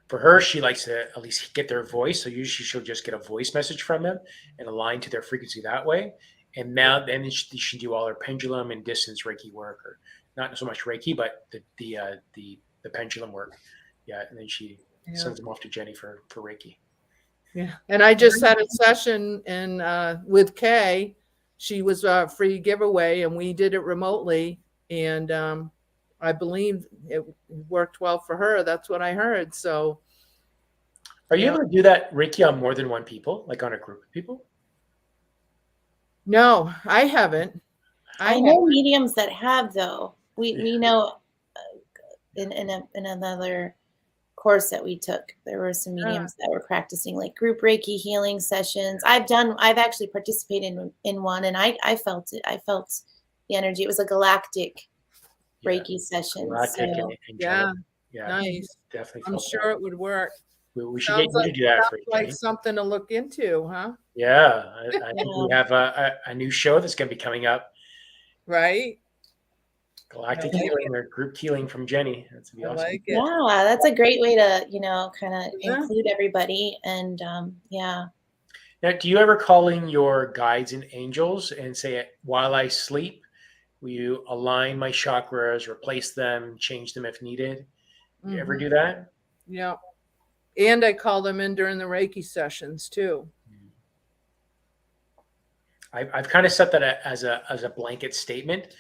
for her, she likes to at least get their voice. So usually she'll just get a voice message from them and align to their frequency that way. And now then she do all her pendulum and distance Reiki work, or not so much Reiki, but the pendulum work. Yeah, and then she sends them off to Jenny for Reiki. Yeah, and I just had a session with Kay. She was a free giveaway, and we did it remotely. And I believe it worked well for her. That's what I heard. So, Are you able to do that Reiki on more than one people, like on a group of people? no, I haven't. I know mediums that have, though. We know in another course that we took, there were some mediums that were practicing like group Reiki healing sessions. I've actually participated in one, and I felt it. I felt the energy. It was a galactic Reiki session. Galactic So. and Nice. definitely. I'm sure it would work. We should get you to do that for sounds like something to look into, huh? Yeah, I think we have a new show that's going to be coming up. Right? Galactic healing or group healing from Jenny. That's gonna be awesome. Like it. Yeah, that's a great way to, kind of include everybody. And yeah. Now, do you ever call in your guides and angels and say, while I sleep, will you align my chakras, replace them, change them if needed? You ever do that? Yeah. And I call them in during the Reiki sessions too. I've kind of set that as a blanket statement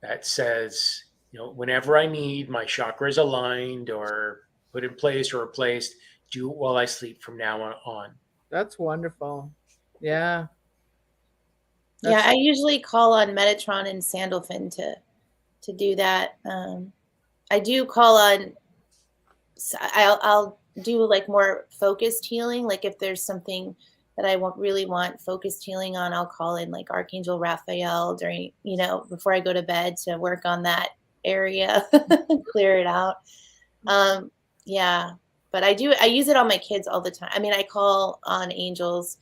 that says, whenever I need my chakras aligned or put in place or replaced, do it while I sleep from now on. That's wonderful. Yeah. Yeah, I usually call on Metatron and Sandalphon to do that. I do call on. I'll do like more focused healing. Like if there's something that I really want focused healing on, I'll call in like Archangel Raphael during, before I go to bed to work on that area, clear it out. Yeah, but I use it on my kids all the time. I mean, I call on angels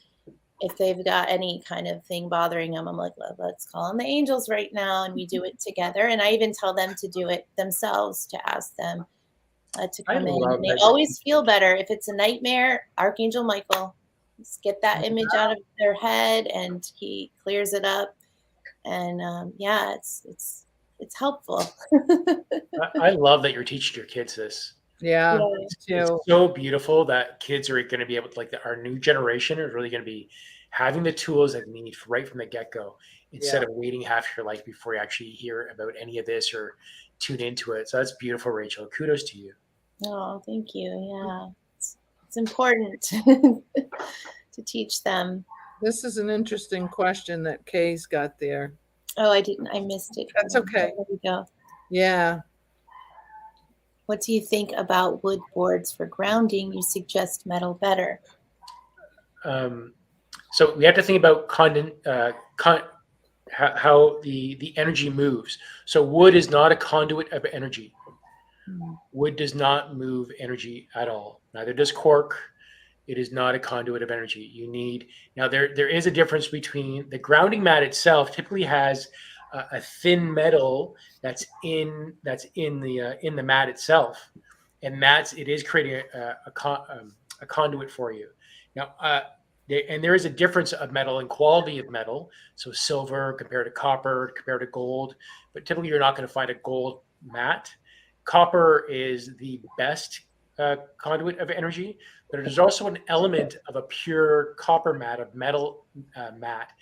if they've got any kind of thing bothering them. I'm like, let's call on the angels right now. And we do it together. And I even tell them to do it themselves, to ask them to come in. And they always feel better. If it's a nightmare, Archangel Michael, just get that image out of their head and he clears it up. And yeah, it's helpful. I love that you're teaching your kids this. Yeah. It's so beautiful that kids are going to be able to, like, our new generation is really going to be having the tools that they need right from the get-go, instead of waiting half your life before you actually hear about any of this or tune into it. So that's beautiful, Rachel. Kudos to you. Oh, thank you. Yeah, it's important to teach them. This is an interesting question that Kay's got there. Oh, I missed it. That's okay. There we go. Yeah. What do you think about wood boards for grounding? You suggest metal better. So we have to think about how the energy moves. So wood is not a conduit of energy. Wood does not move energy at all. Neither does cork. It is not a conduit of energy. You need, now there is a difference between the grounding mat itself. Typically has a thin metal that's in the mat itself, and it is creating a conduit for you. Now, there is a difference of metal and quality of metal. So silver compared to copper, compared to gold, but typically you're not going to find a gold mat. Copper is the best conduit of energy, but there's also an element of a pure copper mat, of metal mat,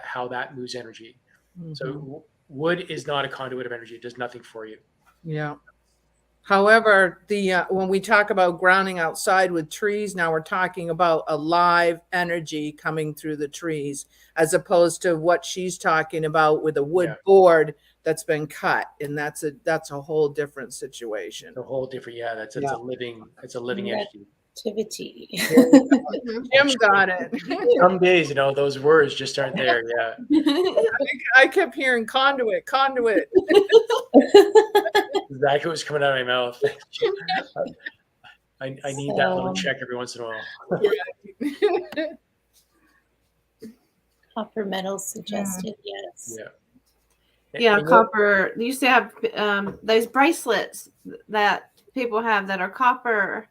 how that moves energy. So wood is not a conduit of energy. It does nothing for you. Yeah. However, when we talk about grounding outside with trees, now we're talking about a live energy coming through the trees, as opposed to what she's talking about with a wood board that's been cut, and that's a whole different situation. A whole different, it's a living entity. Activity. Jim got it. Some days, those words just aren't there. Yeah. I kept hearing conduit. Exactly what's coming out of my mouth. I need that little check every once in a while. Copper metal suggested, yes. Yeah, copper. You used to have those bracelets that people have that are copper.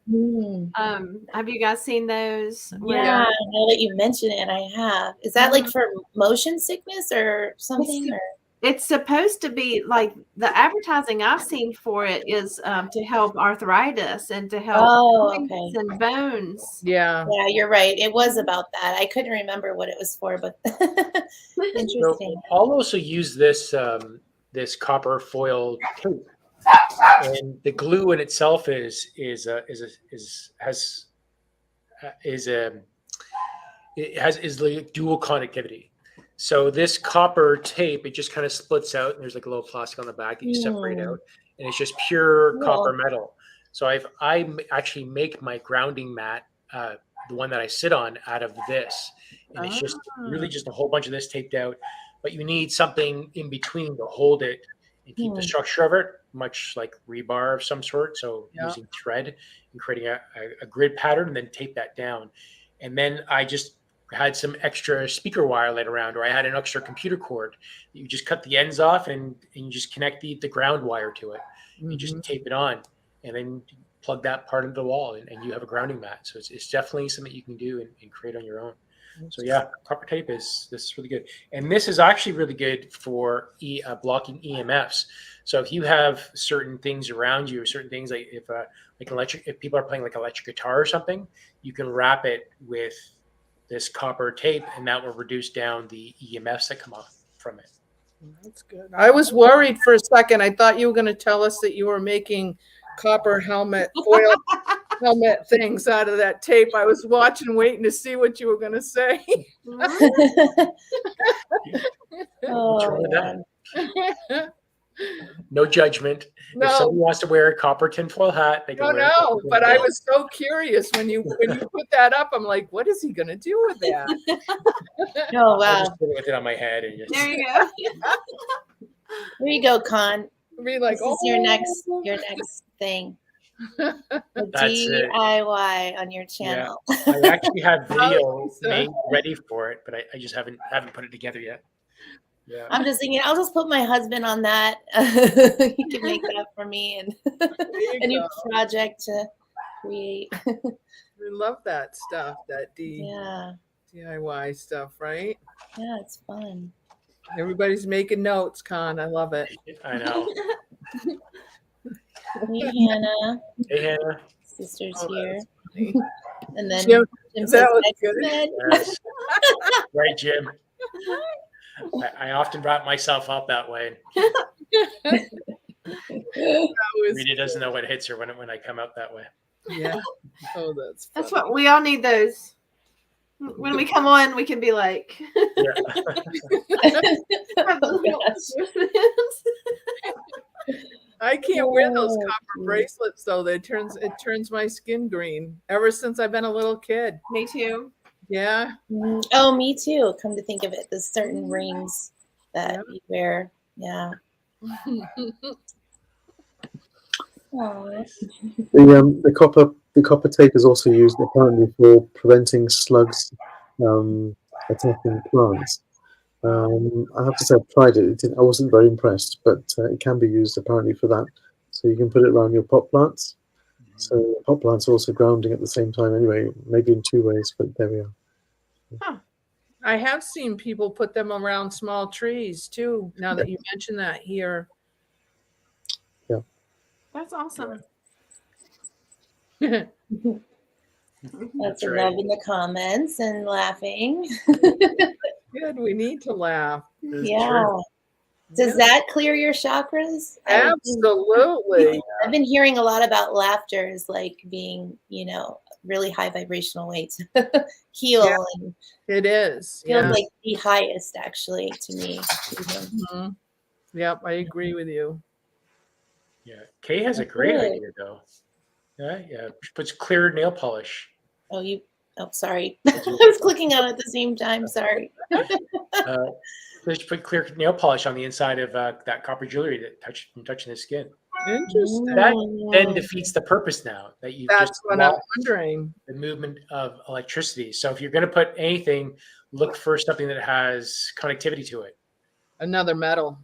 Have you guys seen those? Yeah, now that you mention it, I have. Is that like for motion sickness or something? It's supposed to be, like, the advertising I've seen for it is to help arthritis and to help joints and bones. Yeah, you're right. It was about that. I couldn't remember what it was for, but interesting. So I'll also use this copper foil tape And the glue in itself is like dual conductivity. So this copper tape, it just kind of splits out, and there's like a little plastic on the back that you separate out, and it's just pure copper metal. So I actually make my grounding mat, the one that I sit on, out of this, and it's just really just a whole bunch of this taped out. But you need something in between to hold it and keep the structure of it, much like rebar of some sort. So using thread and creating a grid pattern, and then tape that down. And then I just had some extra speaker wire laid around, or I had an extra computer cord. You just cut the ends off and you just connect the ground wire to it. You just tape it on, and then plug that part into the wall, and you have a grounding mat. So it's definitely something you can do and create on your own. So yeah, copper tape this is really good. And this is actually really good for blocking EMFs. So if you have certain things around you, certain things like if people are playing like electric guitar or something, you can wrap it with this copper tape, and that will reduce down the EMFs that come off from it. That's good. I was worried for a second. I thought you were going to tell us that you were making copper helmet foil helmet things out of that tape. I was watching, waiting to see what you were going to say. No judgment. No. If somebody wants to wear a copper tinfoil hat, they can wear it. No, but I was so curious when you put that up. I'm like, what is he going to do with that? Oh, wow. I'll just put it with it on my head. And just... There you go. There you go, Con. Be like, This is your next thing. The DIY on your channel. Yeah. I actually have video made ready for it, but I just haven't put it together yet. Yeah. I'm just thinking, I'll just put my husband on that. He can make that for me, and a new project to create. We love that stuff, that DIY stuff, right? Yeah, it's fun. Everybody's making notes, Con. I love it. I know. Hey, Hannah. Hey, Hannah. Sister's here. And then Jim says, was good. Yes. Right, Jim. I often brought myself up that way. Rita doesn't know what hits her when I come out that way. Yeah. Oh, that's what we all need. Those when we come on, we can be like. Yeah. I can't wear those copper bracelets though. It turns my skin green. Ever since I've been a little kid. Me too. Yeah. Oh, me too. Come to think of it, the certain rings that you wear. Yeah. The copper tape is also used apparently for preventing slugs attacking plants. I have to say I've tried it. I wasn't very impressed, but it can be used apparently for that. So you can put it around your pot plants. So pot plants are also grounding at the same time anyway, maybe in two ways, but there we are. Huh. I have seen people put them around small trees too, now that you mention that here. Yeah. That's awesome. That's right. love in the comments and laughing. Good. We need to laugh. Yeah. Does that clear your chakras? Absolutely. I've been hearing a lot about laughter as like being, really high vibrational way to heal. Yeah, and it is. feels Yeah. like the highest actually to me. Mm-hmm. Yep, I agree with you. Yeah. Kay has a great idea though. Yeah. She puts clear nail polish. Oh, sorry. I was clicking on it at the same time. Sorry. Just put clear nail polish on the inside of that copper jewelry that touching the skin. Interesting. That then defeats the purpose now that you've That's just what I'm lost wondering. the movement of electricity. So if you're going to put anything, look for something that has connectivity to it. Another metal.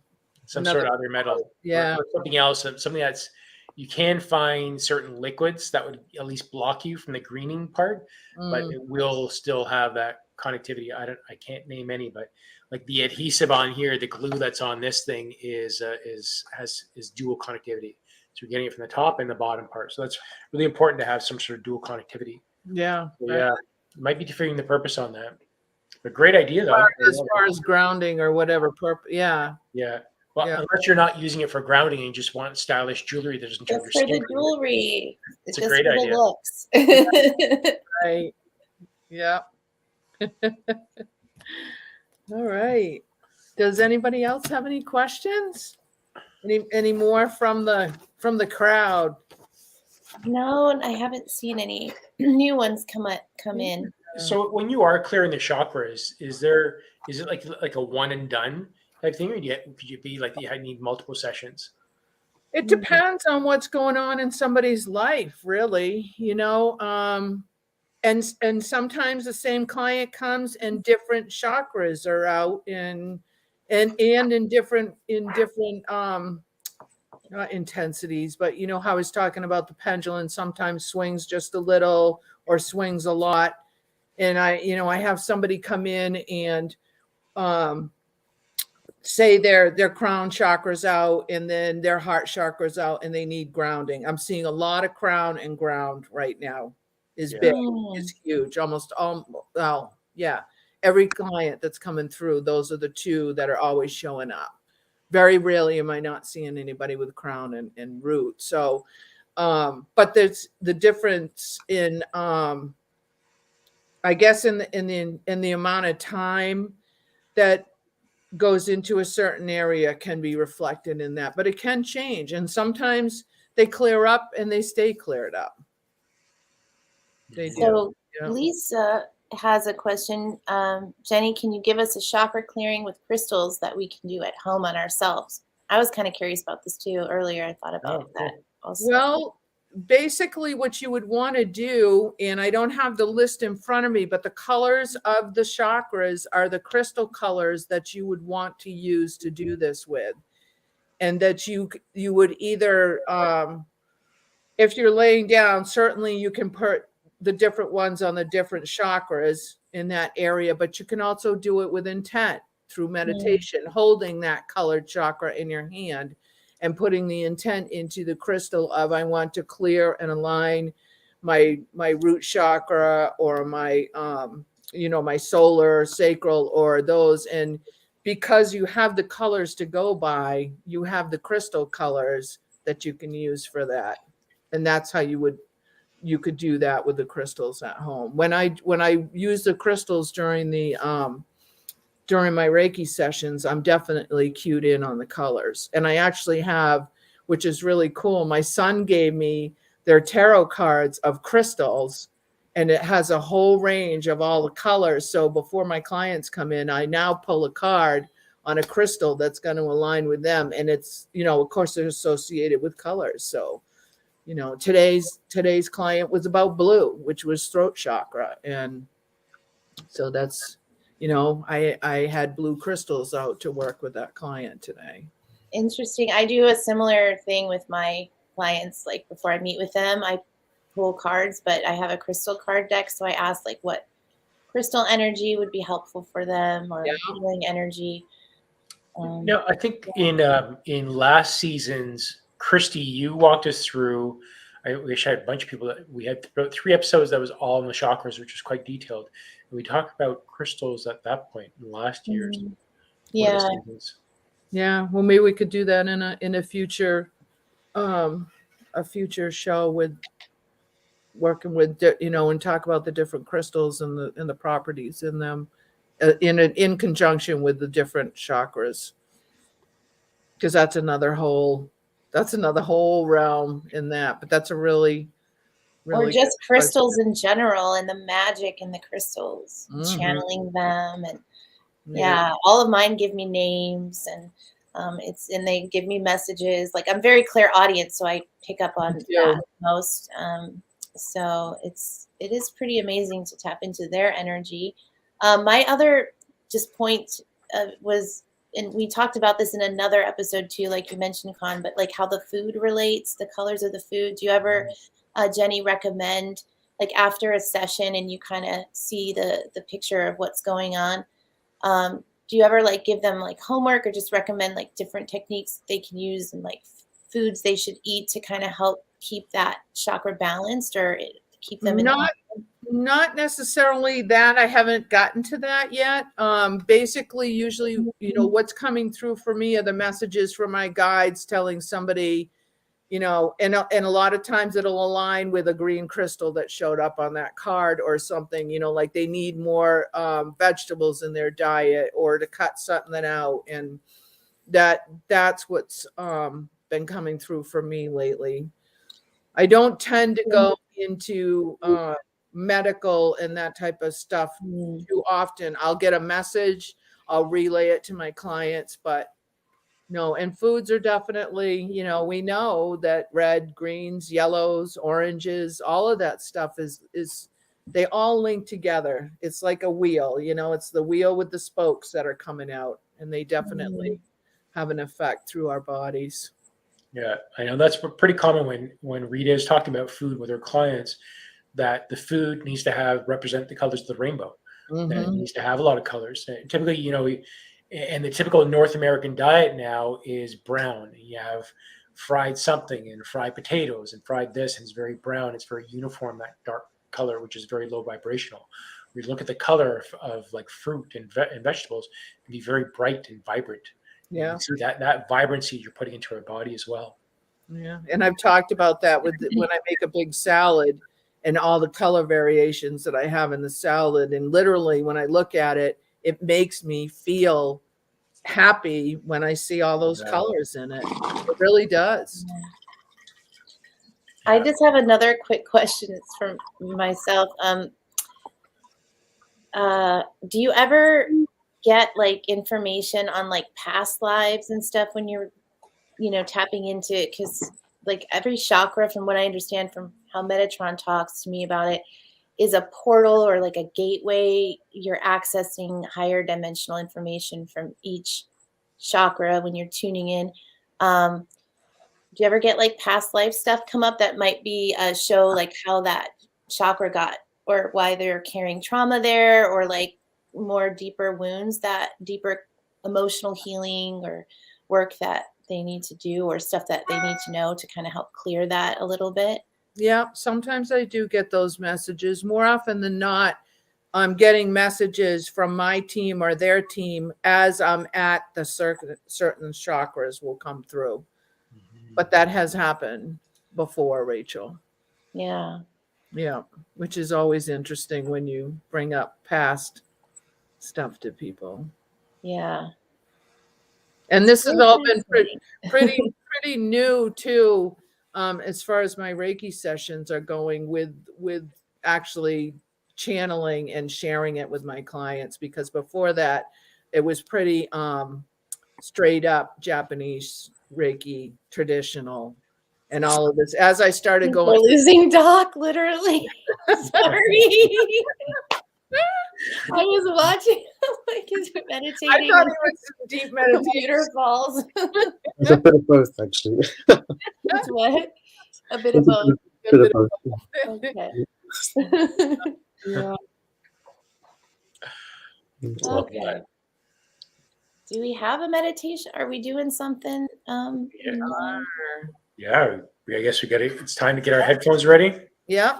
Some sort of other metal. Yeah. Or something else. Something that's, you can find certain liquids that would at least block you from the greening part, but it will still have that connectivity. I can't name any, but like the adhesive on here, the glue that's on this thing is dual connectivity. So you're getting it from the top and the bottom part. So that's really important to have some sort of dual connectivity. Yeah. So yeah, might be defeating the purpose on that. But great idea though. As far as grounding or whatever purpose. Yeah. Yeah. Well, Yeah. unless you're not using it for grounding and you just want stylish jewelry that doesn't turn your Just for skin the green. jewelry. It's a Just great for idea. the looks. Right. Yeah. All right. Does anybody else have any questions? Any more from the crowd? No, and I haven't seen any new ones come in. So when you are clearing the chakras, is it like a one and done type thing, or could you be like you need multiple sessions? It depends on what's going on in somebody's life, really, and sometimes the same client comes and different chakras are out and in different not intensities, but how I was talking about the pendulum sometimes swings just a little or swings a lot. And I have somebody come in and say their crown chakra's out and then their heart chakra's out and they need grounding. I'm seeing a lot of crown and ground right now is big, is huge. Almost all, well, yeah. Every client that's coming through, those are the two that are always showing up. Very rarely am I not seeing anybody with crown and root. So, but there's the difference in, I guess in the amount of time that goes into a certain area can be reflected in that, but it can change. And sometimes they clear up and they stay cleared up. They do. So Yeah. Lisa has a question. Jenny, can you give us a chakra clearing with crystals that we can do at home on ourselves? I was kind of curious about this too earlier. I thought about that also. Well, basically what you would want to do, and I don't have the list in front of me, but the colors of the chakras are the crystal colors that you would want to use to do this with. And that you would either, if you're laying down, certainly you can put the different ones on the different chakras in that area, but you can also do it with intent through meditation, holding that colored chakra in your hand and putting the intent into the crystal of, I want to clear and align my root chakra or my, my solar, sacral, or those. And because you have the colors to go by, you have the crystal colors that you can use for that. And that's how you could do that with the crystals at home. When I use the crystals during my Reiki sessions, I'm definitely cued in on the colors. And I actually have, which is really cool, my son gave me their tarot cards of crystals, and it has a whole range of all the colors. So before my clients come in, I now pull a card on a crystal that's going to align with them. And it's, of course, they're associated with colors. So, today's client was about blue, which was throat chakra. And so that's, I had blue crystals out to work with that client today. Interesting. I do a similar thing with my clients. Like before I meet with them, I pull cards, but I have a crystal card deck. So I ask like what crystal energy would be helpful for them or healing energy. No, I think in last season's Kristie, you walked us through. I wish I had a bunch of people that we had about 3 episodes that was all in the chakras, which was quite detailed. And we talked about crystals at that point in last year's. Yeah. Yeah. Well, maybe we could do that in a future show with working with, and talk about the different crystals and the properties in them in conjunction with the different chakras. Because that's another whole realm in that, but that's a really or just crystals in general and the magic in the crystals, channeling them. And all of mine give me names and and they give me messages. Like I'm very clairaudient, so I pick up on that most. So it is pretty amazing to tap into their energy. My other just point was, and we talked about this in another episode too, like you mentioned, Con, but like how the food relates, the colors of the food. Do you ever, Jenny, recommend like after a session and you kind of see the picture of what's going on? Do you ever like give them like homework or just recommend like different techniques they can use and like foods they should eat to kind of help keep that chakra balanced or keep them in? Not necessarily that. I haven't gotten to that yet. Basically, usually, what's coming through for me are the messages from my guides telling somebody, and a lot of times it'll align with a green crystal that showed up on that card or something, like they need more vegetables in their diet or to cut something out. And that's what's been coming through for me lately. I don't tend to go into medical and that type of stuff too often. I'll get a message, I'll relay it to my clients, but no. And foods are definitely, we know that red, greens, yellows, oranges, all of that stuff is they all link together. It's like a wheel, it's the wheel with the spokes that are coming out, and they definitely have an effect through our bodies. Yeah, I know that's pretty common when Rita is talking about food with her clients, that the food needs to represent the colors of the rainbow. That it needs to have a lot of colors. And typically, and the typical North American diet now is brown. You have fried something and fried potatoes and fried this, and it's very brown. It's very uniform, that dark color, which is very low vibrational. We look at the color of like fruit and vegetables, it can be very bright and vibrant. Yeah. So that vibrancy you're putting into our body as well. Yeah. And I've talked about that when I make a big salad and all the color variations that I have in the salad. And literally when I look at it, it makes me feel happy when I see all those colors in it. It really does. I just have another quick question. It's from myself. Do you ever get like information on like past lives and stuff when you're, tapping into it? Because like every chakra, from what I understand from how Metatron talks to me about it, is a portal or like a gateway. You're accessing higher dimensional information from each chakra when you're tuning in. Do you ever get like past life stuff come up that might be a show like how that chakra got, or why they're carrying trauma there, or like more deeper wounds, that deeper emotional healing or work that they need to do, or stuff that they need to know to kind of help clear that a little bit? Yeah, sometimes I do get those messages. More often than not, I'm getting messages from my team or their team as I'm at the certain chakras will come through. But that has happened before, Rachel. Yeah. Yeah, which is always interesting when you bring up past stuff to people. Yeah. And this has all been pretty new too, as far as my Reiki sessions are going, with actually channeling and sharing it with my clients, because before that it was pretty straight up Japanese Reiki, traditional, and all of this. As I started going, we're losing Doc, literally. Sorry. I was watching like he's meditating. I thought it was deep meditation. Computer falls. It's a bit of both, actually. That's what? A bit of both. Bit of both. Okay. Yeah. Okay. Do we have a meditation? Are we doing something? Yeah, I guess it's time to get our headphones ready. Yeah.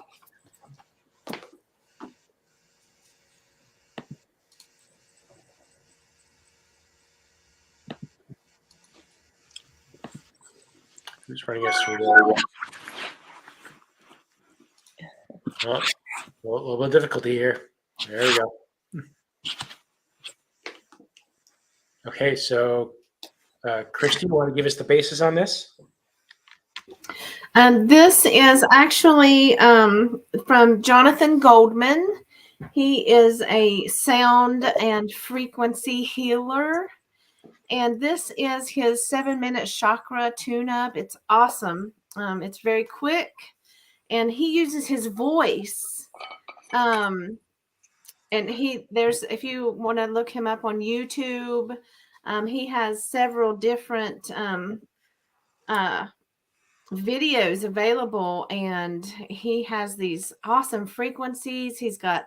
Who's running us through there? Oh, a little bit of difficulty here. There we go. Okay, so Kristie, you want to give us the basis on this? This is actually from Jonathan Goldman. He is a sound and frequency healer. And this is his 7-minute chakra tune-up. It's awesome. It's very quick. And he uses his voice. And if you want to look him up on YouTube, he has several different videos available, and he has these awesome frequencies. He's got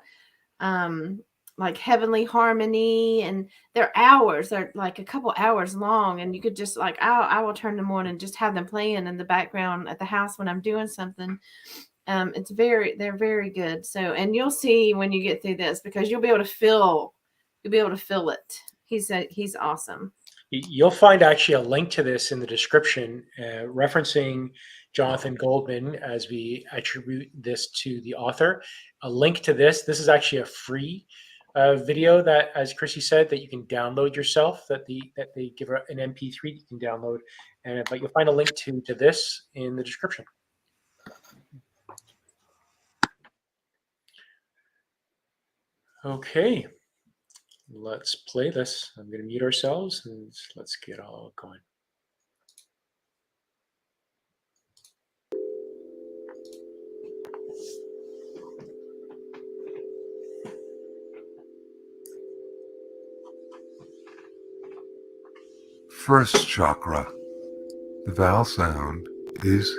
like heavenly harmony, and they're like a couple hours long, and you could just like I will turn them on and just have them playing in the background at the house when I'm doing something. They're very good. So, and you'll see when you get through this, because you'll be able to feel it. He's awesome. You'll find actually a link to this in the description, referencing Jonathan Goldman as we attribute this to the author. A link to this. This is actually a free video that, as Kristie said, that you can download yourself. That they give an MP3 you can download, but you'll find a link to this in the description. Okay, let's play this. I'm going to mute ourselves and let's get all going. First chakra. The vowel sound is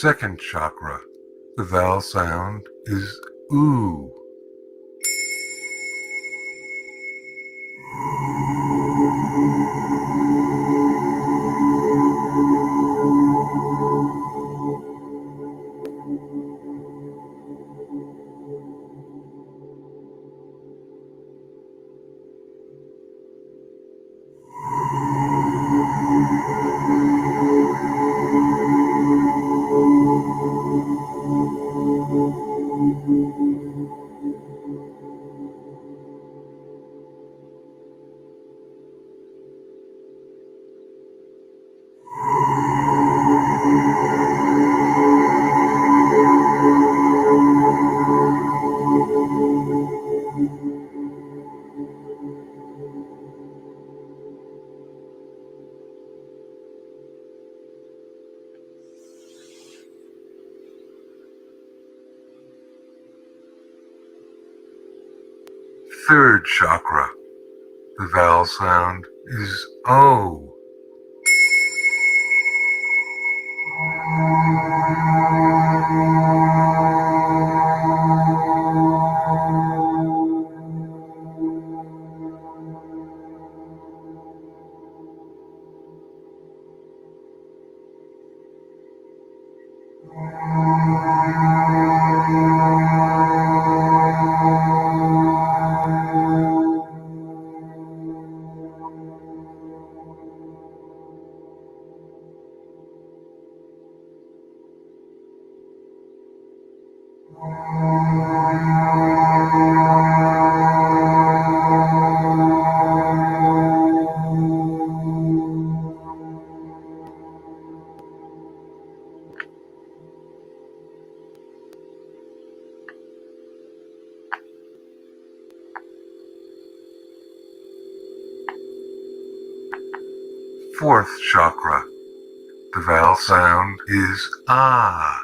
Second chakra. The vowel sound is oo. Third chakra. The vowel sound is O. Fourth chakra. The vowel sound is ah.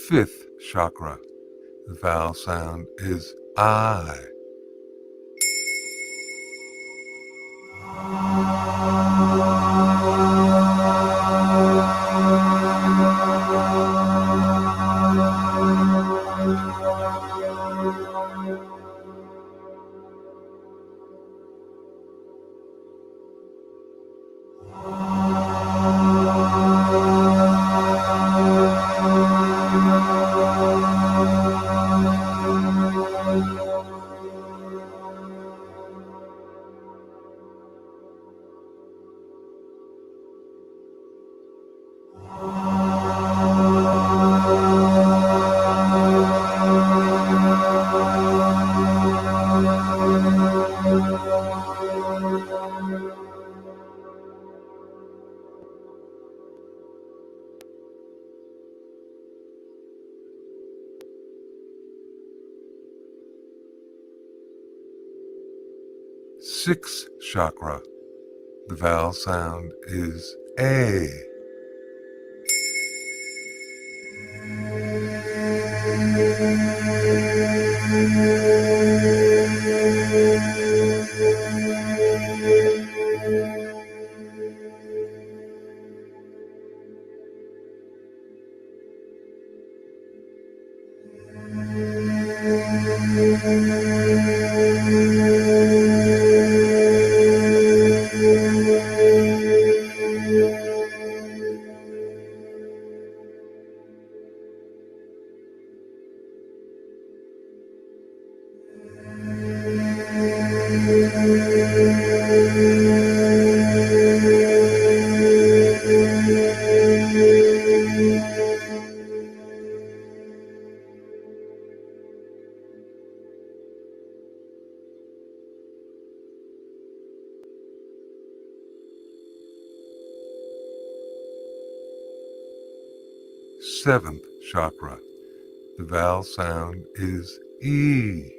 5th chakra. The vowel sound is I. 6th chakra. The vowel sound is A. 7th chakra. The vowel sound is E.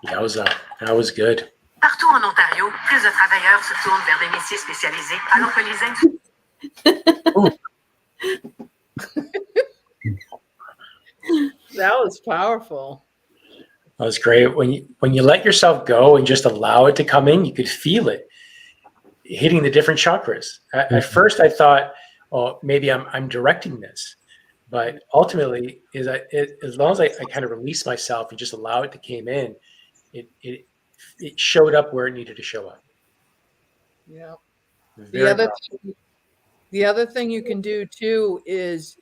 Yowza, that was good. Partout en Ontario, plus de travailleurs se tournent vers des métiers spécialisés, alors que les That was powerful. That was great. When you let yourself go and just allow it to come in, you could feel it hitting the different chakras. At first, I thought, oh, maybe I'm directing this, but ultimately, as long as I kind of release myself and just allow it to come in, it showed up where it needed to show up. Yeah. Very The other thing you can do too is,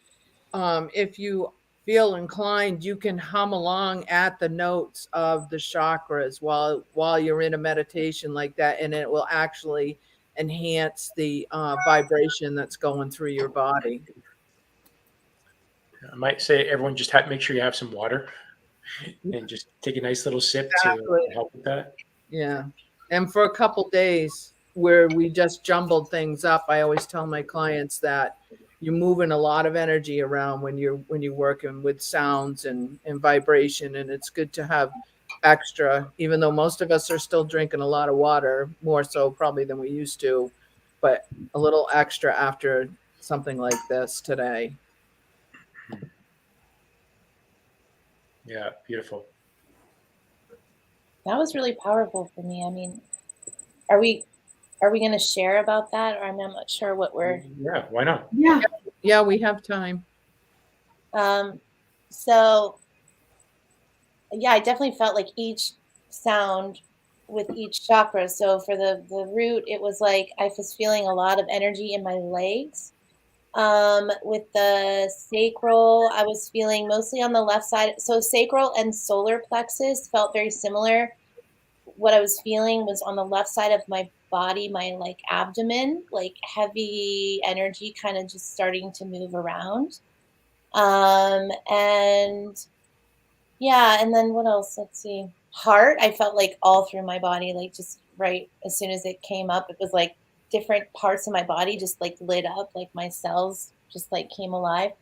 if you feel inclined, you can hum along at the notes of the chakras while you're in a meditation like that, and it will actually enhance the vibration that's going through your body. I might say everyone just make sure you have some water and just take a nice little sip Exactly. to help with that. Yeah. And for a couple days where we just jumbled things up, I always tell my clients that you're moving a lot of energy around when you're working with sounds and vibration, and it's good to have extra, even though most of us are still drinking a lot of water, more so probably than we used to, but a little extra after something like this today. Yeah, beautiful. That was really powerful for me. I mean, are we going to share about that, or I'm not sure what we're. Yeah, why not? Yeah. Yeah, we have time. So yeah, I definitely felt like each sound with each chakra. So for the root, it was like I was feeling a lot of energy in my legs. With the sacral, I was feeling mostly on the left side. So sacral and solar plexus felt very similar. What I was feeling was on the left side of my body, my like abdomen, like heavy energy kind of just starting to move around. And yeah, and then what else? Let's see. Heart, I felt like all through my body, like just right as soon as it came up, it was like different parts of my body just like lit up, like my cells just like came alive.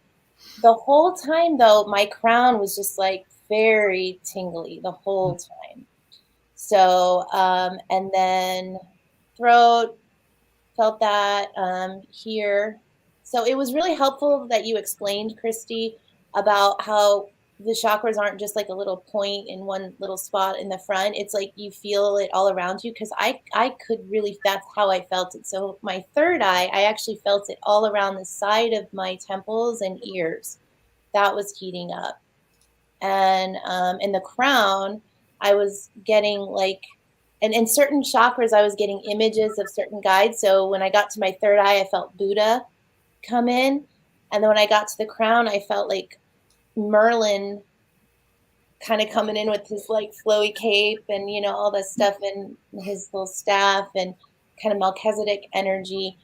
The whole time though, my crown was just like very tingly the whole time. So, and then throat, felt that here. So it was really helpful that you explained, Kristie, about how the chakras aren't just like a little point in one little spot in the front. It's like you feel it all around you, because I could really, that's how I felt it. So my third eye, I actually felt it all around the side of my temples and ears. That was heating up. And in the crown, I was getting like, and in certain chakras, I was getting images of certain guides. So when I got to my third eye, I felt Buddha come in. And then when I got to the crown, I felt like Merlin kind of coming in with his like flowy cape and, you know, all this stuff and his little staff and kind of Melchizedek energy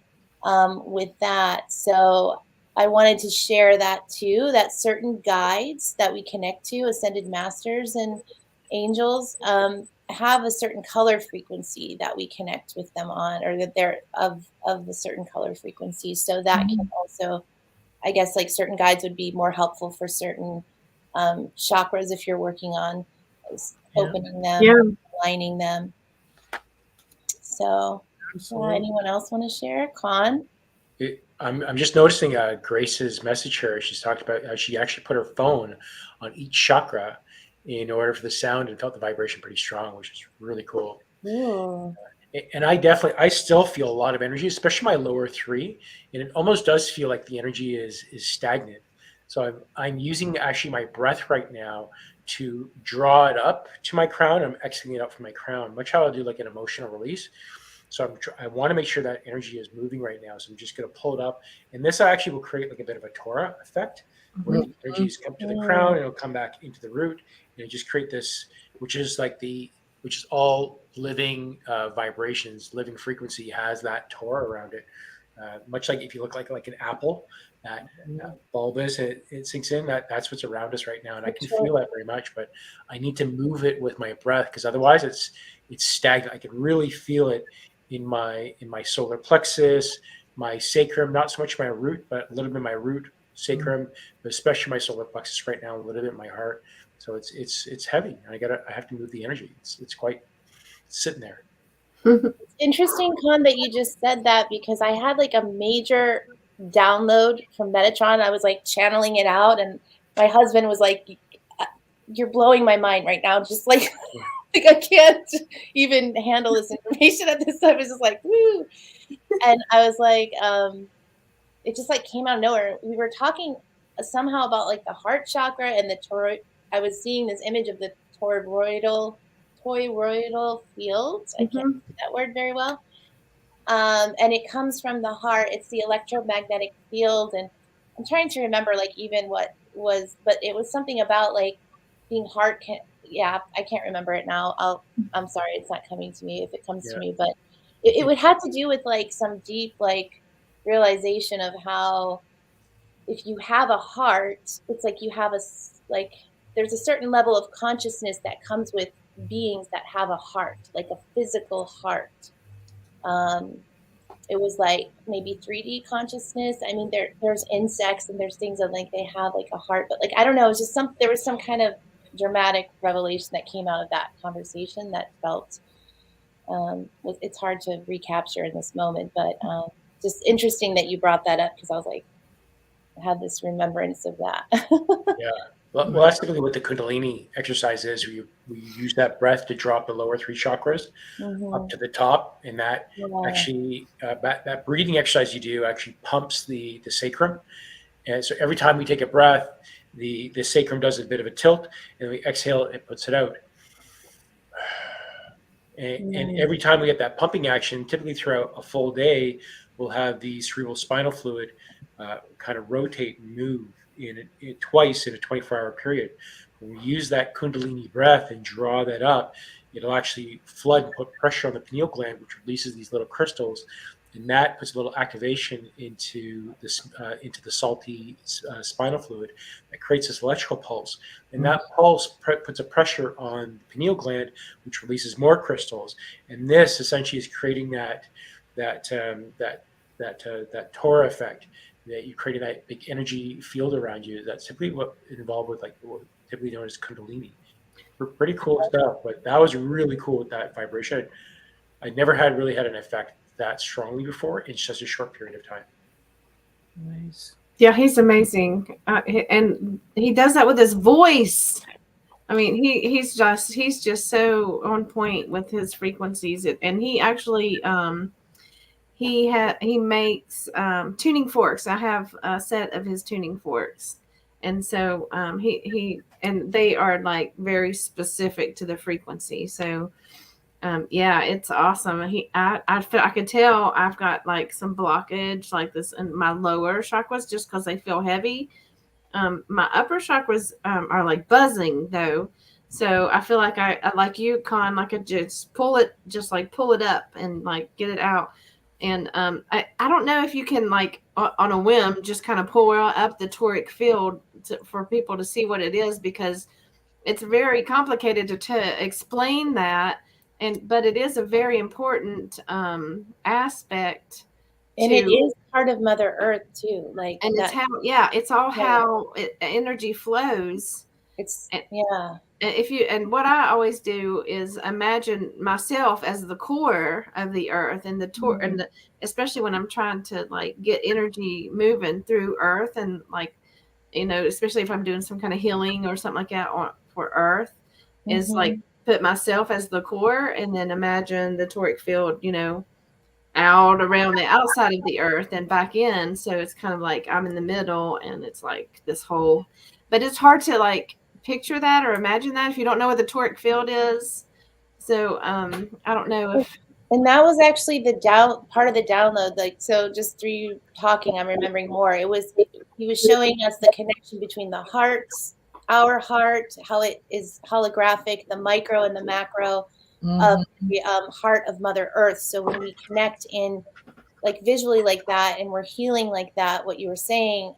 with that. So I wanted to share that too, that certain guides that we connect to, ascended masters and angels, have a certain color frequency that we connect with them on, or that they're of the certain color frequency. So that can also, I guess, like certain guides would be more helpful for certain chakras if you're working on opening them, aligning them. So anyone else want to share? Con? I'm just noticing Grace's message here. She's talked about how she actually put her phone on each chakra in order for the sound, and felt the vibration pretty strong, which is really cool. Ooh. And I still feel a lot of energy, especially my lower three, and it almost does feel like the energy is stagnant. So I'm using actually my breath right now to draw it up to my crown. I'm exhaling it out from my crown, much how I do like an emotional release. So I want to make sure that energy is moving right now. So I'm just going to pull it up, and this actually will create like a bit of a Torah effect, where the energy is come to the crown and it'll come back into the root, and just create this, which is all living vibrations, living frequency has that Torah around it. Much like if you look like an apple, that bulbous, it sinks in. That's what's around us right now, and I can feel that very much. But I need to move it with my breath, because otherwise it's stagnant. I can really feel it in my solar plexus, my sacrum, not so much my root, but a little bit my root, sacrum, but especially my solar plexus right now, a little bit in my heart. So it's heavy, and I have to move the energy. It's quite sitting there. It's interesting, Con, that you just said that, because I had like a major download from Metatron. I was like channeling it out, and my husband was like, "You're blowing my mind right now." Just like, like I can't even handle this information at this time. It's just like, woo. And I was like, it just like came out of nowhere. We were talking somehow about like the heart chakra and the toroid. I was seeing this image of the toroidal field. I can't say that word very well. And it comes from the heart. It's the electromagnetic field. And I'm trying to remember like even what was, but it was something about like being heart. I can't remember it now. I'm sorry, it's not coming to me if it comes to me, but it would have to do with like some deep like realization of how if you have a heart, it's like you have there's a certain level of consciousness that comes with beings that have a heart, like a physical heart. It was like maybe 3D consciousness. I mean, there's insects and there's things that like they have like a heart, but like I don't know. It's just there was some kind of dramatic revelation that came out of that conversation that felt it's hard to recapture in this moment, but just interesting that you brought that up, because I was like, I had this remembrance of that. Yeah. Well, that's typically what the Kundalini exercise is. We use that breath to drop the lower three chakras up to the top, and that actually that breathing exercise you do actually pumps the sacrum. And so every time we take a breath, the sacrum does a bit of a tilt, and we exhale, it puts it out. And every time we get that pumping action, typically throughout a full day, we'll have the cerebral spinal fluid kind of rotate and move in twice in a 24-hour period. When we use that Kundalini breath and draw that up, it'll actually flood and put pressure on the pineal gland, which releases these little crystals, and that puts a little activation into the salty spinal fluid that creates this electrical pulse. And that pulse puts a pressure on the pineal gland, which releases more crystals. And this essentially is creating that Torah effect, that you're creating that big energy field around you. That's typically what is involved with like what typically known as Kundalini. Pretty cool stuff, but that was really cool with that vibration. I never really had an effect that strongly before in such a short period of time. Nice. Yeah, he's amazing, and he does that with his voice. I mean, he's just so on point with his frequencies, and he actually he makes tuning forks. I have a set of his tuning forks, and so and they are like very specific to the frequency. So yeah, it's awesome. I could tell I've got like some blockage like this in my lower chakras just because they feel heavy. My upper chakras are like buzzing though. So I feel like I like you, Con, like I just pull it up and like get it out. And I don't know if you can like on a whim just kind of pull up the toric field for people to see what it is, because it's very complicated to explain that. But it is a very important aspect. And it is part of Mother Earth too. Like, and that, it's all how energy flows. And what I always do is imagine myself as the core of the earth and and especially when I'm trying to like get energy moving through earth, and like, especially if I'm doing some kind of healing or something like that for earth, is like put myself as the core and then imagine the toric field, out around the outside of the earth and back in. So it's kind of like I'm in the middle, and it's like this whole, but it's hard to like picture that or imagine that if you don't know what the toric field is. So I don't know if. And that was actually the part of the download. Like, so just through you talking, I'm remembering more. He was showing us the connection between the hearts, our heart, how it is holographic, the micro and the macro of the heart of Mother Earth. So when we connect in like visually like that, and we're healing like that, what you were saying,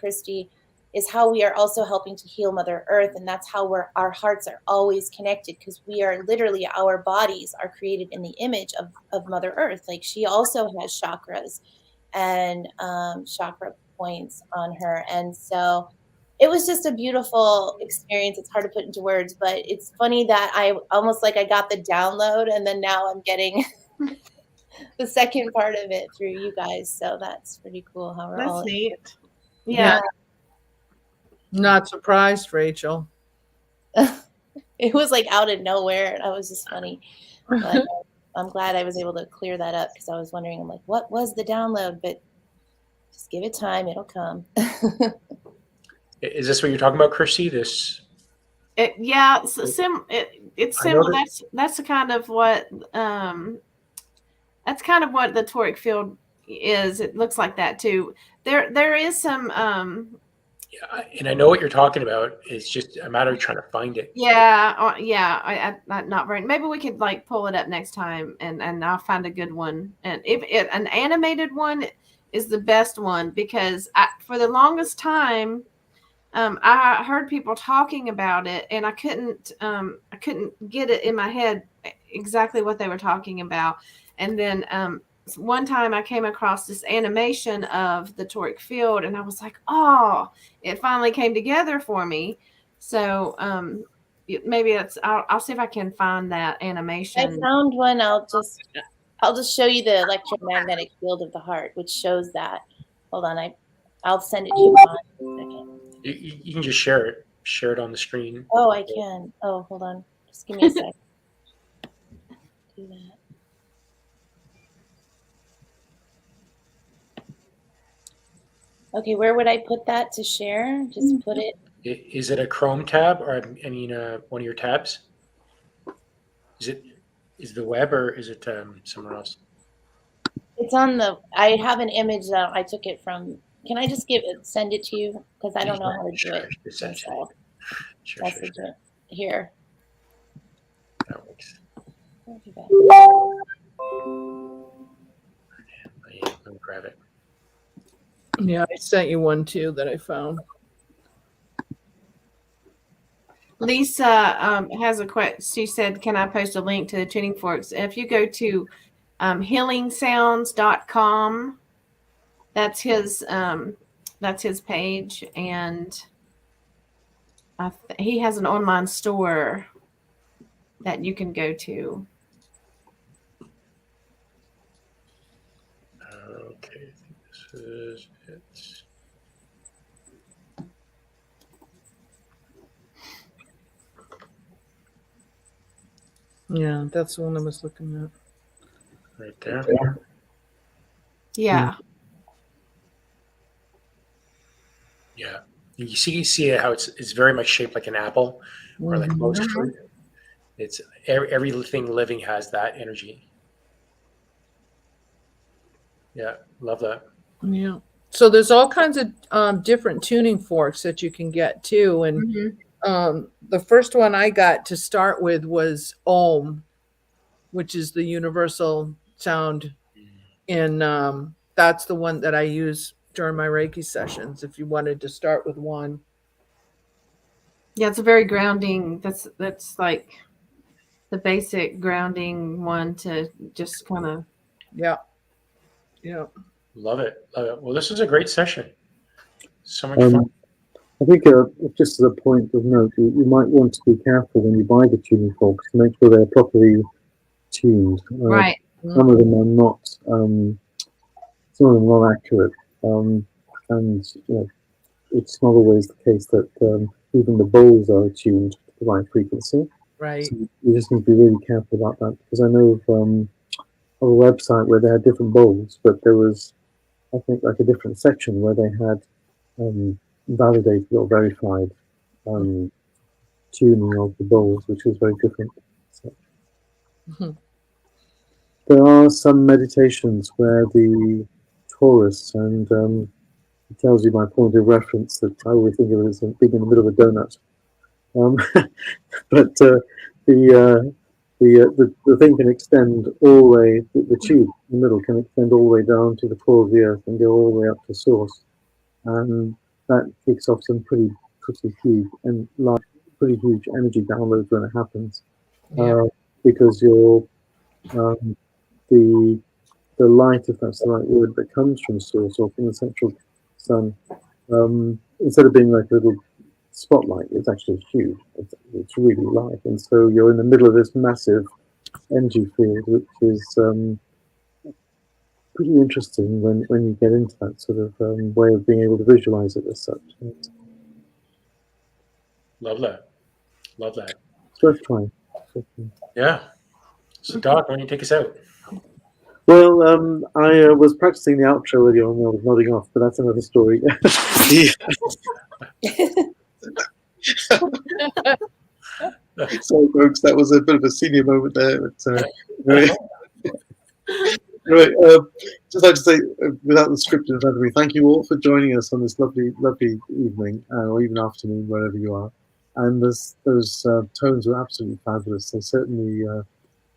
Kristie, is how we are also helping to heal Mother Earth. And that's how our hearts are always connected, because we are literally, our bodies are created in the image of Mother Earth. Like, she also has chakras and chakra points on her. And so it was just a beautiful experience. It's hard to put into words, but it's funny that I almost like I got the download, and then now I'm getting the second part of it through you guys. So that's pretty cool how we're That's all neat. Yeah. Not surprised, Rachel. It was like out of nowhere. That was just funny. But I'm glad I was able to clear that up, because I was wondering, I'm like, what was the download? But just give it time, it'll come. Is this what you're talking about, Kristie? It's similar. That's kind of what that's kind of what the toric field is. It looks like that too. There is some and I know what you're talking about. It's just a matter of trying to find it. I not very. Maybe we could like pull it up next time, and I'll find a good one. And if an animated one is the best one, because for the longest time, I heard people talking about it, and I couldn't get it in my head exactly what they were talking about. And then one time I came across this animation of the toric field, and I was like, oh, it finally came together for me. So maybe it's. I'll see if I can find that I animation. found one. I'll just show you the electromagnetic field of the heart, which shows that. Hold on, I'll send it to you in a second. You can just share it on the screen. Oh, I can. Oh, hold on. Just give me a sec. Do that. Okay, where would I put that to share? Just put it. Is it a Chrome tab, or I mean, one of your tabs? Is the web, or is it somewhere else? It's on the. I have an image that I took it from. Can I just send it to you? Because I don't know how to do it. Sure. Here. That works. Okay. Let me grab it. Yeah, I sent you one too that I found. Lisa has a question. She said, "Can I post a link to the tuning forks?" If you go to healingsounds.com, that's his page, and he has an online store that you can go to. Okay, I think this is it. Yeah, that's the one I was looking at. Right there. Yeah. Yeah. You see how it's very much shaped like an apple, or like most fruit. It's everything living has that energy. Yeah, love that. Yeah. So there's all kinds of different tuning forks that you can get too. And the first one I got to start with was Om, which is the universal sound. And that's the one that I use during my Reiki sessions, if you wanted to start with one. Yeah, it's a very grounding. That's like the basic grounding one to just kind of. Yeah. Yeah. Love it. Well, this is a great session. So much fun. I think just as a point of note, you might want to be careful when you buy the tuning forks to make sure they're properly tuned. Right. Some of them are not. Some of them are not accurate, and it's not always the case that even the bowls are tuned to the right frequency. Right. So you just need to be really careful about that, because I know of a website where they had different bowls, but there was, I think, like a different section where they had validated or verified tuning of the bowls, which was very different. So, there are some meditations where the torus, and it tells you my point of reference that I always think of it as being in the middle of a donut. But the thing can extend all the way, the tube in the middle can extend all the way down to the core of the earth and go all the way up to source. And that kicks off some pretty huge and pretty huge energy downloads when it happens. Because the light, if that's the right word, that comes from source or from the central sun, instead of being like a little spotlight, it's actually huge. It's really light, and so you're in the middle of this massive energy field, which is pretty interesting when you get into that sort of way of being able to visualize it as such. Love that. It's worth trying. Yeah. So, Doc, why don't you take us out? Well, I was practicing the outro earlier on. I was nodding off, but that's another story. Sorry, folks, that was a bit of a senior moment there. But, anyway, just like to say, without the script in front of me, thank you all for joining us on this lovely evening, or even afternoon, wherever you are. And those tones were absolutely fabulous. They certainly,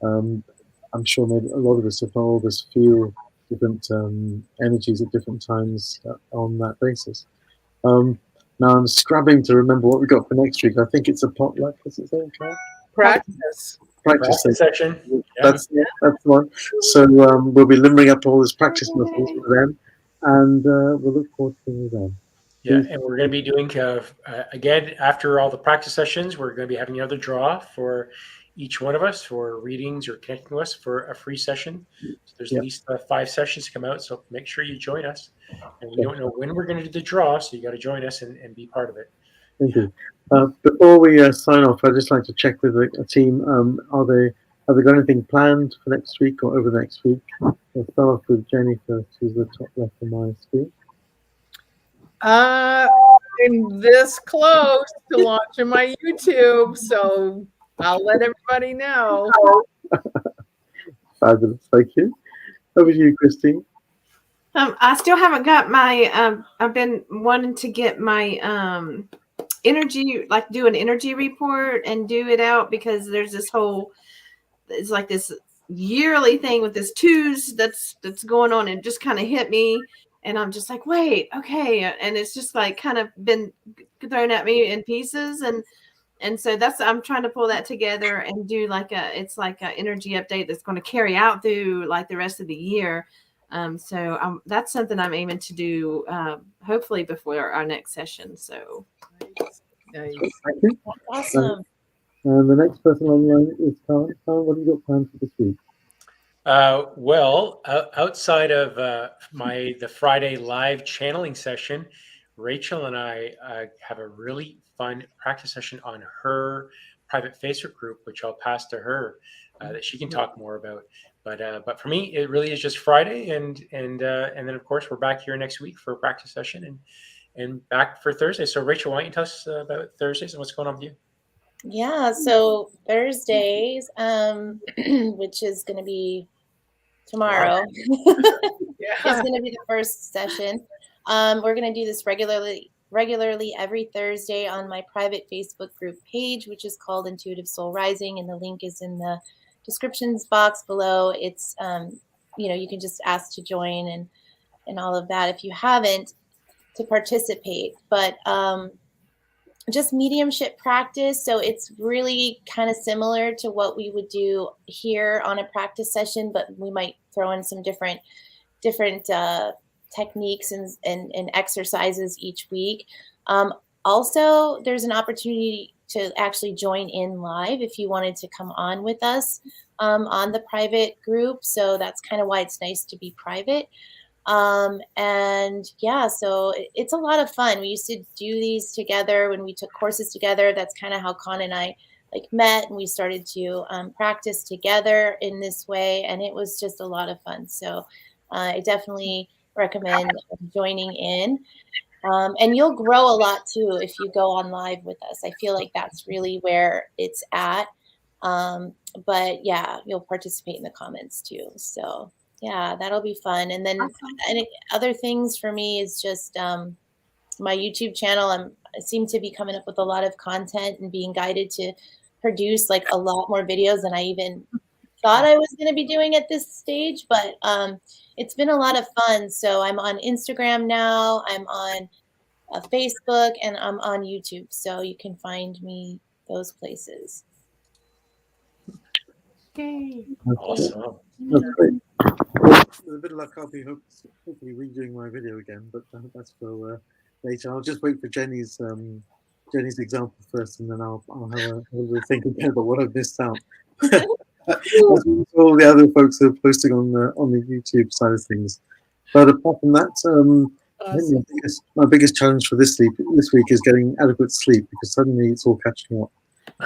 I'm sure, made a lot of us, if not all of us, feel different energies at different times on that basis. Now I'm scrabbling to remember what we got for next week. I think it's a potluck. What's it saying, Claire? Practice Section. Yeah. That's the one. So we'll be limbering up all those practice muscles for them, and we'll look forward to seeing you then. Yeah, and we're going to be doing, again, after all the practice sessions, we're going to be having another draw for each one of us for readings or connecting with us for a free session. So there's at least 5 sessions to come out, so make sure you join us. And we don't know when we're going to do the draw, so you got to join us and be part of it. Thank you. Before we sign off, I'd just like to check with the team. Have they got anything planned for next week or over the next week? I'll start off with Jenny first, who's the top left of my screen. I'm this close to launching my YouTube, so I'll let everybody know. Fabulous, thank you. Over to you, Kristie. I still haven't got my. I've been wanting to get my energy, like do an energy report and do it out, because there's this whole, it's like this yearly thing with this twos that's going on, and just kind of hit me, and I'm just like, wait, okay, and it's just like kind of been thrown at me in pieces, and so I'm trying to pull that together and do it's like a energy update that's going to carry out through like the rest of the year. So that's something I'm aiming to do, hopefully before our next session. So Nice. Thank you. Awesome. And the next person online is Karen. Karen, what have you got planned for this week? Well, outside of the Friday live channeling session, Rachel and I have a really fun practice session on her private Facebook group, which I'll pass to her, that she can talk more about. But for me, it really is just Friday, and then of course we're back here next week for a practice session, and back for Thursday. So Rachel, why don't you tell us about Thursdays and what's going on with you? Yeah, so Thursdays, which is going to be tomorrow, Yeah. is going to be the first session. We're going to do this regularly every Thursday on my private Facebook group page, which is called Intuitive Soul Rising, and the link is in the descriptions box below. It's you can just ask to join and all of that if you haven't, to participate. But just mediumship practice, so it's really kind of similar to what we would do here on a practice session, but we might throw in some different techniques and exercises each week. Also, there's an opportunity to actually join in live if you wanted to come on with us on the private group. So that's kind of why it's nice to be private. And yeah, so it's a lot of fun. We used to do these together when we took courses together. That's kind of how Con and I met, and we started to practice together in this way, and it was just a lot of fun. So I definitely recommend joining in. And you'll grow a lot too if you go on live with us. I feel like that's really where it's at. But yeah, you'll participate in the comments too. So yeah, that'll be fun. And then other things for me is just my YouTube channel. I seem to be coming up with a lot of content and being guided to produce like a lot more videos than I even thought I was going to be doing at this stage. But it's been a lot of fun. So I'm on Instagram now. I'm on Facebook, and I'm on YouTube. So you can find me those places. yay. Awesome. That's great. With a bit of luck, I'll be hopefully redoing my video again, but that's for later. I'll just wait for Jenny's example first, and then I'll have a little think again about what I've missed out. All the other folks who are posting on the YouTube side of things. But apart from that, I think my biggest challenge for this week is getting adequate sleep, because suddenly it's all catching up.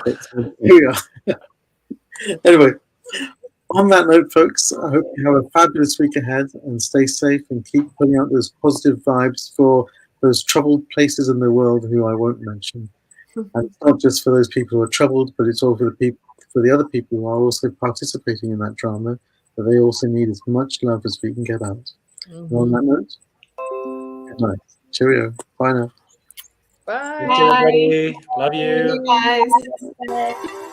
But here we are. Anyway, on that note, folks, I hope you have a fabulous week ahead, and stay safe and keep putting out those positive vibes for those troubled places in the world who I won't mention. And it's not just for those people who are troubled, but it's all for the other people who are also participating in that drama, but they also need as much love as we can get out. And on that note, good night. Cheerio. Bye now. Bye. Thanks, everybody. Love you. Guys. Bye.